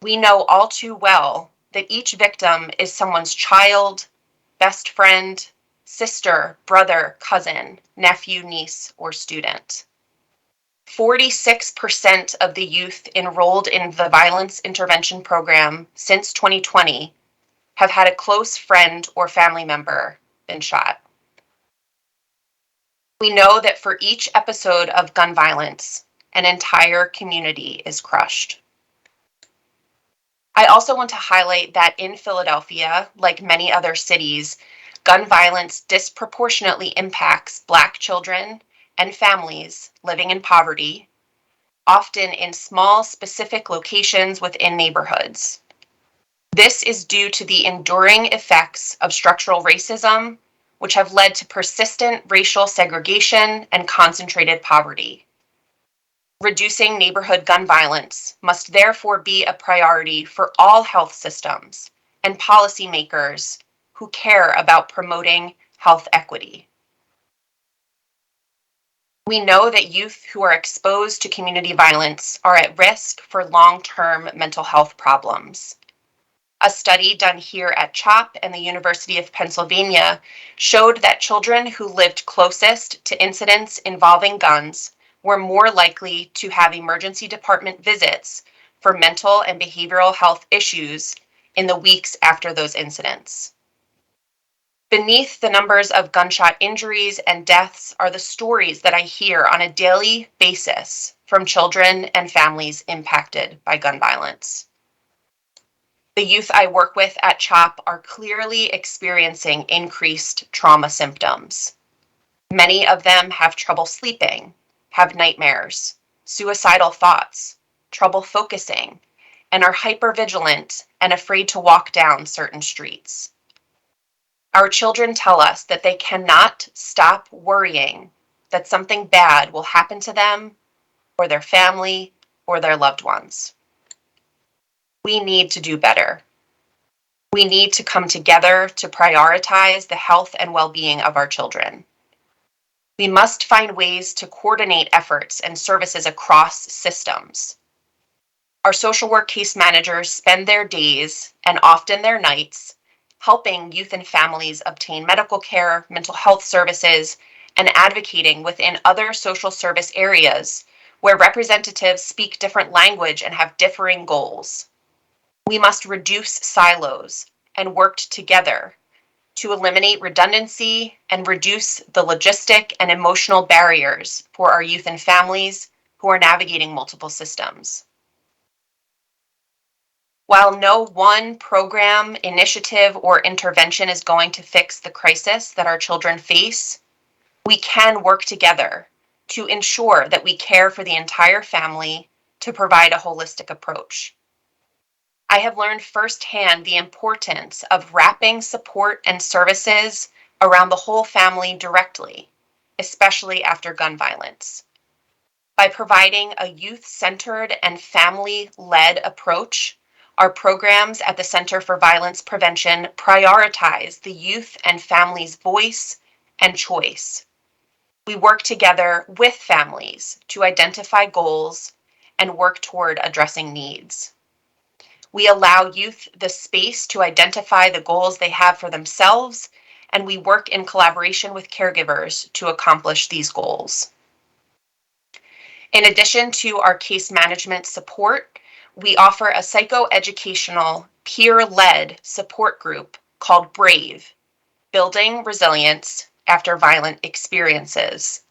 we know all too well that each victim is someone's child, best friend, sister, brother, cousin, nephew, niece, or student. 46% of the youth enrolled in the violence intervention program since 2020 have had a close friend or family member been shot. We know that for each episode of gun violence, an entire community is crushed. I also want to highlight that in Philadelphia, like many other cities, gun violence disproportionately impacts Black children and families living in poverty, often in small, specific locations within neighborhoods. This is due to the enduring effects of structural racism, which have led to persistent racial segregation and concentrated poverty. Reducing neighborhood gun violence must therefore be a priority for all health systems and policymakers who care about promoting health equity. We know that youth who are exposed to community violence are at risk for long-term mental health problems. A study done here at CHOP and the University of Pennsylvania showed that children who lived closest to incidents involving guns were more likely to have emergency department visits for mental and behavioral health issues in the weeks after those incidents. Beneath the numbers of gunshot injuries and deaths are the stories that I hear on a daily basis from children and families impacted by gun violence. The youth I work with at CHOP are clearly experiencing increased trauma symptoms. Many of them have trouble sleeping, have nightmares, suicidal thoughts, trouble focusing, and are hypervigilant and afraid to walk down certain streets. Our children tell us that they cannot stop worrying that something bad will happen to them or their family or their loved ones. We need to do better. We need to come together to prioritize the health and well-being of our children. We must find ways to coordinate efforts and services across systems. Our social work case managers spend their days and often their nights helping youth and families obtain medical care, mental health services, and advocating within other social service areas where representatives speak different language and have differing goals. We must reduce silos and work together to eliminate redundancy and reduce the logistic and emotional barriers for our youth and families who are navigating multiple systems. While no one program, initiative, or intervention is going to fix the crisis that our children face, we can work together to ensure that we care for the entire family to provide a holistic approach. I have learned firsthand the importance of wrapping support and services around the whole family directly, especially after gun violence. By providing a youth-centered and family-led approach, our programs at the Center for Violence Prevention prioritize the youth and family's voice and choice. We work together with families to identify goals and work toward addressing needs. We allow youth the space to identify the goals they have for themselves, and we work in collaboration with caregivers to accomplish these goals. In addition to our case management support, we offer a psychoeducational, peer-led support group called BRAVE, Building Resilience After Violent Experiences,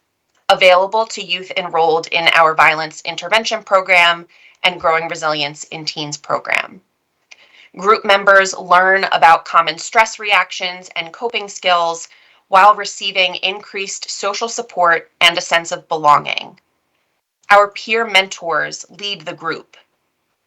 available to youth enrolled in our Violence Intervention Program and Growing Resilience in Teens program. Group members learn about common stress reactions and coping skills while receiving increased social support and a sense of belonging. Our peer mentors lead the group.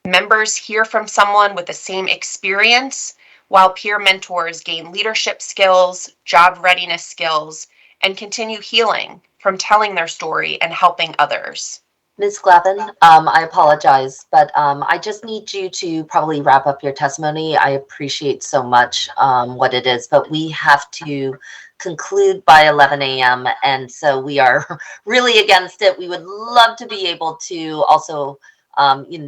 Members hear from someone with the same experience, while peer mentors gain leadership skills, job readiness skills, and continue healing from telling their story and helping others. Ms. Glavin, I apologize, but I just need you to probably wrap up your testimony. I appreciate so much what it is, but we have to conclude by 11 a.m. And so we are really against it. We would love to be able to also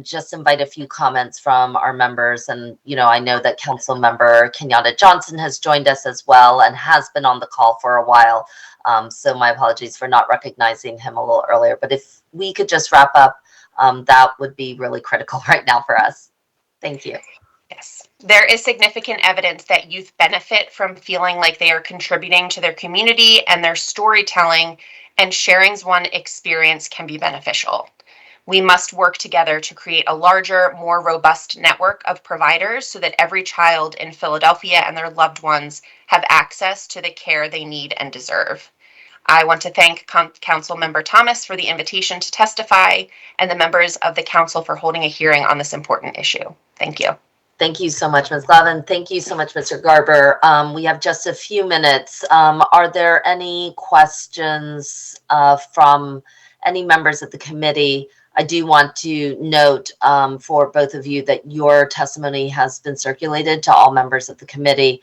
just invite a few comments from our members. And, I know that Council Member Kenyatta Johnson has joined us as well and has been on the call for a while. So my apologies for not recognizing him a little earlier. But if we could just wrap up, that would be really critical right now for us. Thank you. Yes. There is significant evidence that youth benefit from feeling like they are contributing to their community, and their storytelling and sharing one experience can be beneficial. We must work together to create a larger, more robust network of providers so that every child in Philadelphia and their loved ones have access to the care they need and deserve. I want to thank Council Member Thomas for the invitation to testify and the members of the council for holding a hearing on this important issue. Thank you. Thank you so much, Ms. Glavin. Thank you so much, Mr. Garber. We have just a few minutes. Are there any questions from any members of the committee? I do want to note for both of you that your testimony has been circulated to all members of the committee.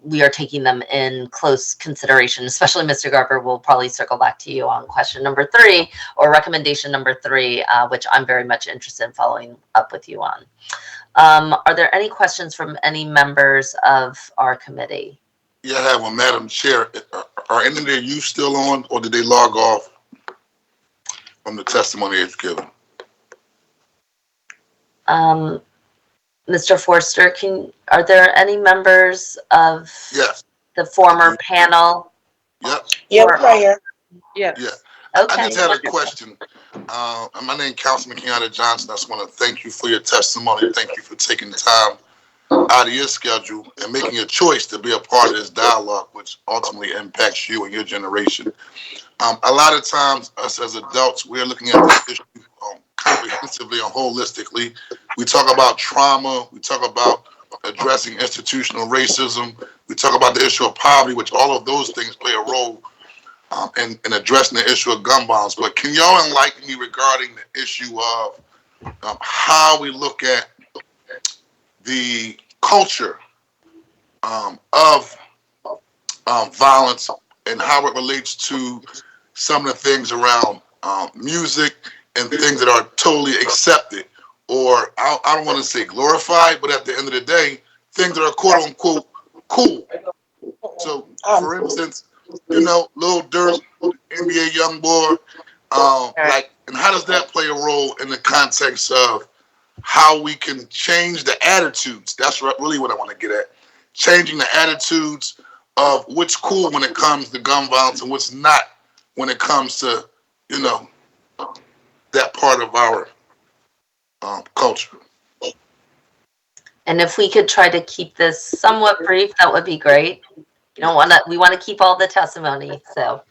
We are taking them in close consideration, especially Mr. Garber. We'll probably circle back to you on question number 3 or recommendation number 3, which I'm very much interested in following up with you on. Are there any questions from any members of our committee? Yeah, I have one, Madam Chair. Are any of their youth still on, or did they log off from the testimony it's given? Mr. Forster, are there any members of the former panel? Yep. Yeah, prayer. Yeah. Okay. I just had a question. My name is Councilman Kenyatta Johnson. I just want to thank you for your testimony. Thank you for taking the time out of your schedule and making a choice to be a part of this dialogue, which ultimately impacts you and your generation. A lot of times, us as adults, we're looking at this issue comprehensively and holistically. We talk about trauma. We talk about addressing institutional racism. We talk about the issue of poverty, which all of those things play a role in addressing the issue of gun violence. But can y'all enlighten me regarding the issue of how we look at the culture of violence and how it relates to some of the things around music and things that are totally accepted, or I don't want to say glorified, but at the end of the day, things that are quote unquote cool. So, for instance, Lil Durk, NBA YoungBoy, and how does that play a role in the context of how we can change the attitudes? That's really what I want to get at. Changing the attitudes of what's cool when it comes to gun violence and what's not when it comes to, that part of our culture. And if we could try to keep this somewhat brief, that would be great. We want to keep all the testimony, so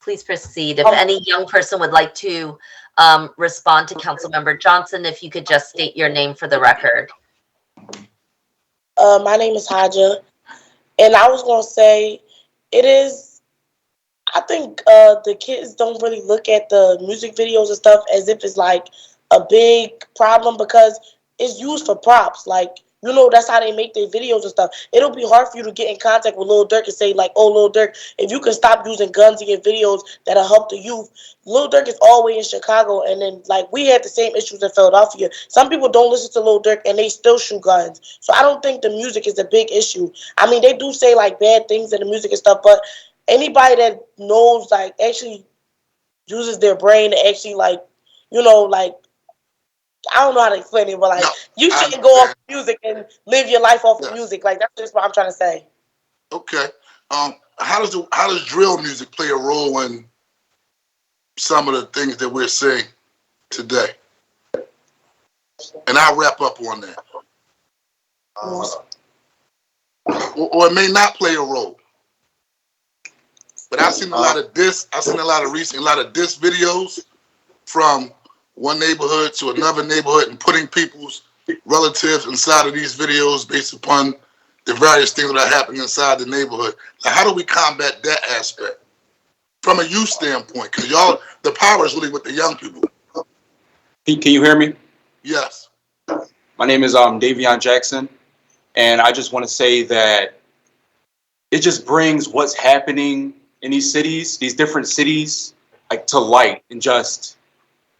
please proceed. If any young person would like to respond to Councilmember Johnson, if you could just state your name for the record. My name is Haja, and I was gonna say, it is. I think the kids don't really look at the music videos and stuff as if it's like a big problem because it's used for props. Like, you know, that's how they make their videos and stuff. It'll be hard for you to get in contact with Lil Durk and say, like, oh, Lil Durk, if you can stop using guns in your videos, that'll help the youth. Lil Durk is always in Chicago, and then, like, we had the same issues in Philadelphia. Some people don't listen to Lil Durk, and they still shoot guns. So I don't think the music is a big issue. I mean, they do say, like, bad things in the music and stuff, but anybody that knows, like, actually uses their brain to actually, like, you know, like, I don't know how to explain it, but like, you shouldn't go off music and live your life off of music. Like, that's just what I'm trying to say. Okay. How does drill music play a role in some of the things that we're seeing today? And I'll wrap up on that. Or it may not play a role. But I've seen a lot of diss. I've seen a lot of diss videos from one neighborhood to another neighborhood and putting people's relatives inside of these videos based upon the various things that are happening inside the neighborhood. Now, how do we combat that aspect from a youth standpoint? Because the power is really with the young people. Can you hear me? Yes. My name is Davion Jackson, and I just want to say that it just brings what's happening in these cities, these different cities, like to light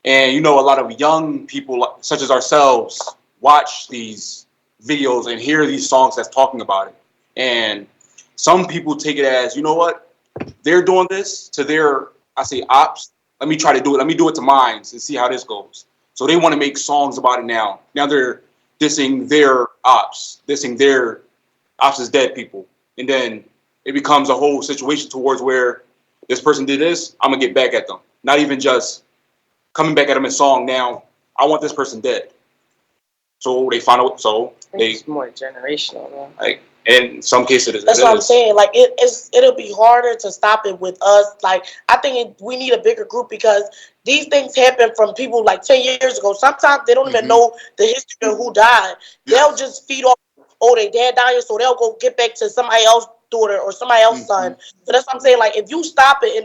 and you know, a lot of young people such as ourselves watch these videos and hear these songs that's talking about it. And some people take it as, you know what, they're doing this to their, I say, ops. Let me try to do it. Let me do it to mine and see how this goes. So they want to make songs about it now. Now they're dissing their ops as dead people. And then it becomes a whole situation towards where this person did this, I'm going to get back at them. Not even just coming back at them in song. Now, I want this person dead. So they find out. So it's more generational, though. Like, in some cases, that's what I'm saying. Like, it'll be harder to stop it with us. Like, I think we need a bigger group because these things happen from people like 10 years ago. Sometimes they don't even know the history of who died. They'll just feed off, oh, their dad died, so they'll go get back to somebody else's daughter or somebody else's son. So that's what I'm saying. Like, if you stop it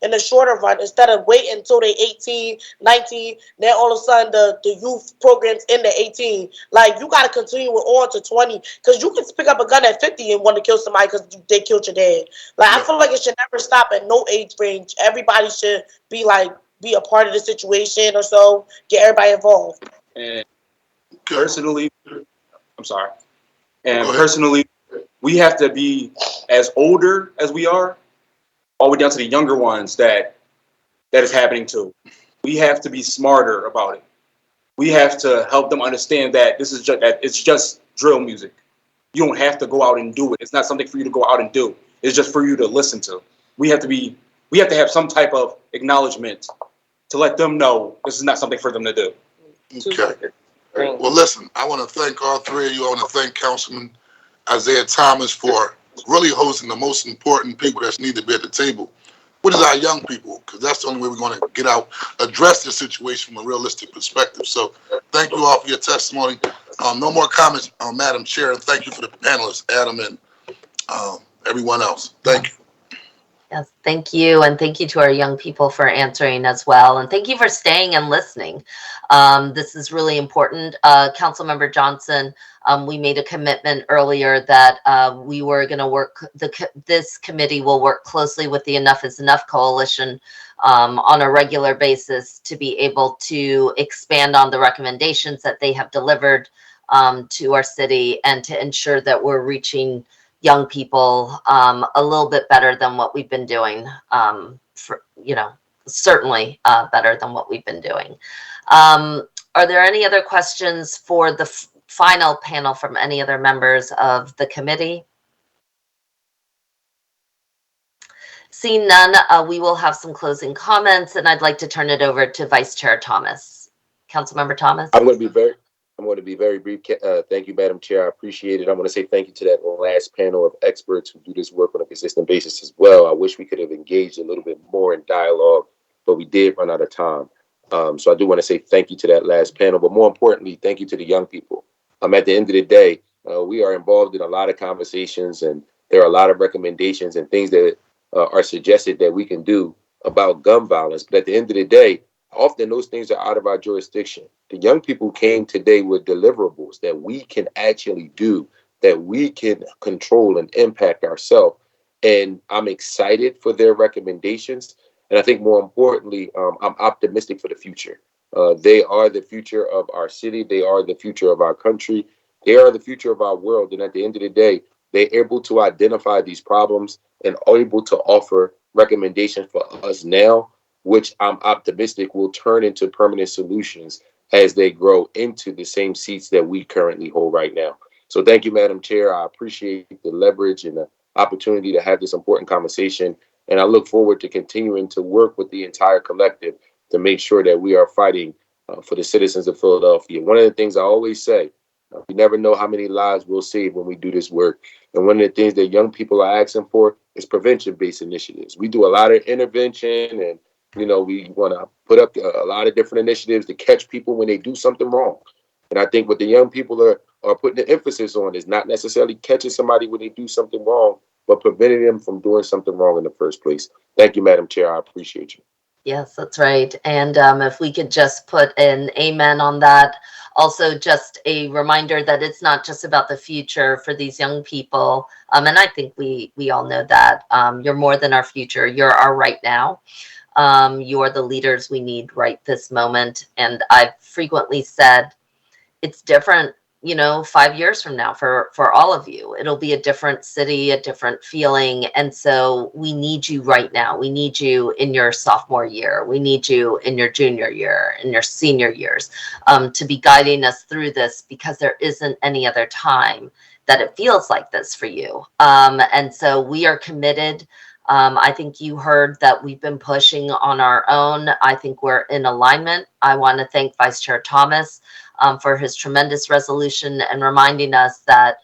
in the shorter run, instead of waiting until they 18, 19, then all of a sudden the youth programs in the 18, like, you got to continue it on to 20 because you can pick up a gun at 50 and want to kill somebody because they killed your dad. Like, I feel like it should never stop at no age range. Everybody should be a part of the situation or so, get everybody involved. And personally, I'm sorry. And personally, we have to be as older as we are, all the way down to the younger ones that is happening to. We have to be smarter about it. We have to help them understand that it's just drill music. You don't have to go out and do it. It's not something for you to go out and do. It's just for you to listen to. We have to have some type of acknowledgement to let them know this is not something for them to do. Okay. Well, listen, I want to thank all three of you. I want to thank Councilman Isaiah Thomas for really hosting the most important people that need to be at the table, which is our young people, because that's the only way we're going to get out, address this situation from a realistic perspective. So thank you all for your testimony. No more comments, Madam Chair, and thank you for the panelists, Adam and everyone else. Thank you. Yes, thank you. And thank you to our young people for answering as well. And thank you for staying and listening. This is really important. Councilmember Johnson, we made a commitment earlier that we were going to work, this committee will work closely with the Enough is Enough Coalition on a regular basis to be able to expand on the recommendations that they have delivered to our city and to ensure that we're reaching young people a little bit better than what we've been doing, certainly better than what we've been doing. Are there any other questions for the final panel from any other members of the committee? Seeing none, we will have some closing comments, and I'd like to turn it over to Vice Chair Thomas. Councilmember Thomas? I'm going to be very I'm going to be very brief. Thank you, Madam Chair. I appreciate it. I want to say thank you to that last panel of experts who do this work on a consistent basis as well. I wish we could have engaged a little bit more in dialogue, but we did run out of time. So I do want to say thank you to that last panel, but more importantly, thank you to the young people. At the end of the day, we are involved in a lot of conversations, and there are a lot of recommendations and things that are suggested that we can do about gun violence. But at the end of the day, often those things are out of our jurisdiction. The young people came today with deliverables that we can actually do, that we can control and impact ourselves. And I'm excited for their recommendations. And I think more importantly, I'm optimistic for the future. They are the future of our city. They are the future of our country. They are the future of our world. And at the end of the day, they're able to identify these problems and are able to offer recommendations for us now, which I'm optimistic will turn into permanent solutions as they grow into the same seats that we currently hold right now. So thank you, Madam Chair. I appreciate the leverage and the opportunity to have this important conversation. And I look forward to continuing to work with the entire collective to make sure that we are fighting for the citizens of Philadelphia. One of the things I always say, we never know how many lives we'll save when we do this work. And one of the things that young people are asking for is prevention-based initiatives. We do a lot of intervention, and we want to put up a lot of different initiatives to catch people when they do something wrong. And I think what the young people are putting the emphasis on is not necessarily catching somebody when they do something wrong, but preventing them from doing something wrong in the first place. Thank you, Madam Chair. I appreciate you. Yes, that's right. And if we could just put an amen on that. Also, just a reminder that it's not just about the future for these young people. And I think we all know that. You're more than our future. You're our right now. You're the leaders we need right this moment. And I've frequently said it's different, 5 years from now for all of you. It'll be a different city, a different feeling. And so we need you right now. We need you in your sophomore year. We need you in your junior year, in your senior years, to be guiding us through this, because there isn't any other time that it feels like this for you. And so we are committed. I think you heard that we've been pushing on our own. I think we're in alignment. I want to thank Vice Chair Thomas for his tremendous resolution and reminding us that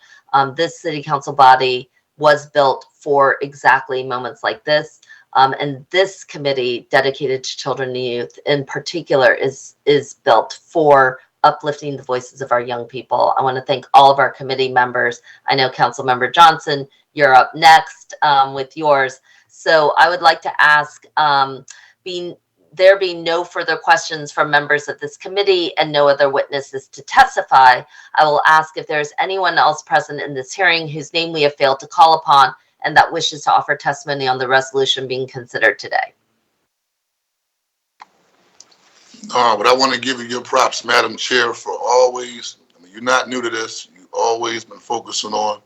this city council body was built for exactly moments like this. And this committee dedicated to children and youth in particular is built for uplifting the voices of our young people. I want to thank all of our committee members. I know Councilmember Johnson, you're up next with yours. So I would like to ask, there being no further questions from members of this committee and no other witnesses to testify, I will ask if there's anyone else present in this hearing whose name we have failed to call upon and that wishes to offer testimony on the resolution being considered today. But I want to give you your props, Madam Chair, for always, you're not new to this, you've always been focusing on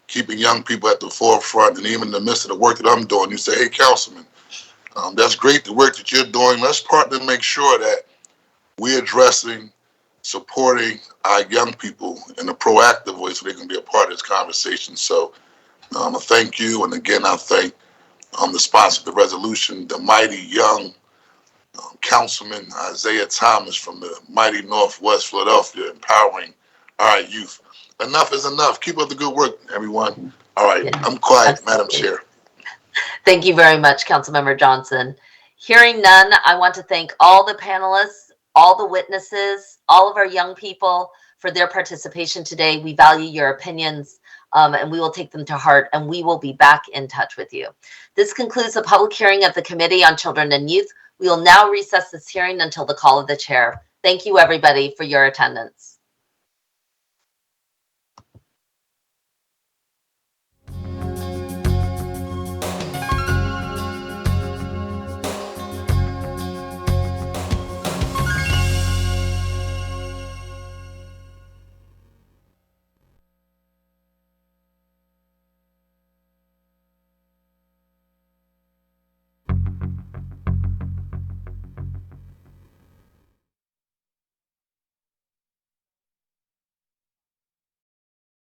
keeping young people at the forefront, and even in the midst of the work that I'm doing, you say, hey, Councilman, that's great, the work that you're doing. Let's partner to make sure that we're addressing, supporting our young people in a proactive way so they can be a part of this conversation. So I thank you. And again, I thank the sponsor of the resolution, the mighty young Councilman Isaiah Thomas from the mighty Northwest Philadelphia, empowering our youth. Enough is enough. Keep up the good work, everyone. All right, yeah, I'm quiet, absolutely. Madam Chair. Thank you very much, Councilmember Johnson. Hearing none, I want to thank all the panelists, all the witnesses, all of our young people for their participation today. We value your opinions, and we will take them to heart, and we will be back in touch with you. This concludes the public hearing of the Committee on Children and Youth. We will now recess this hearing until the call of the chair. Thank you, everybody, for your attendance.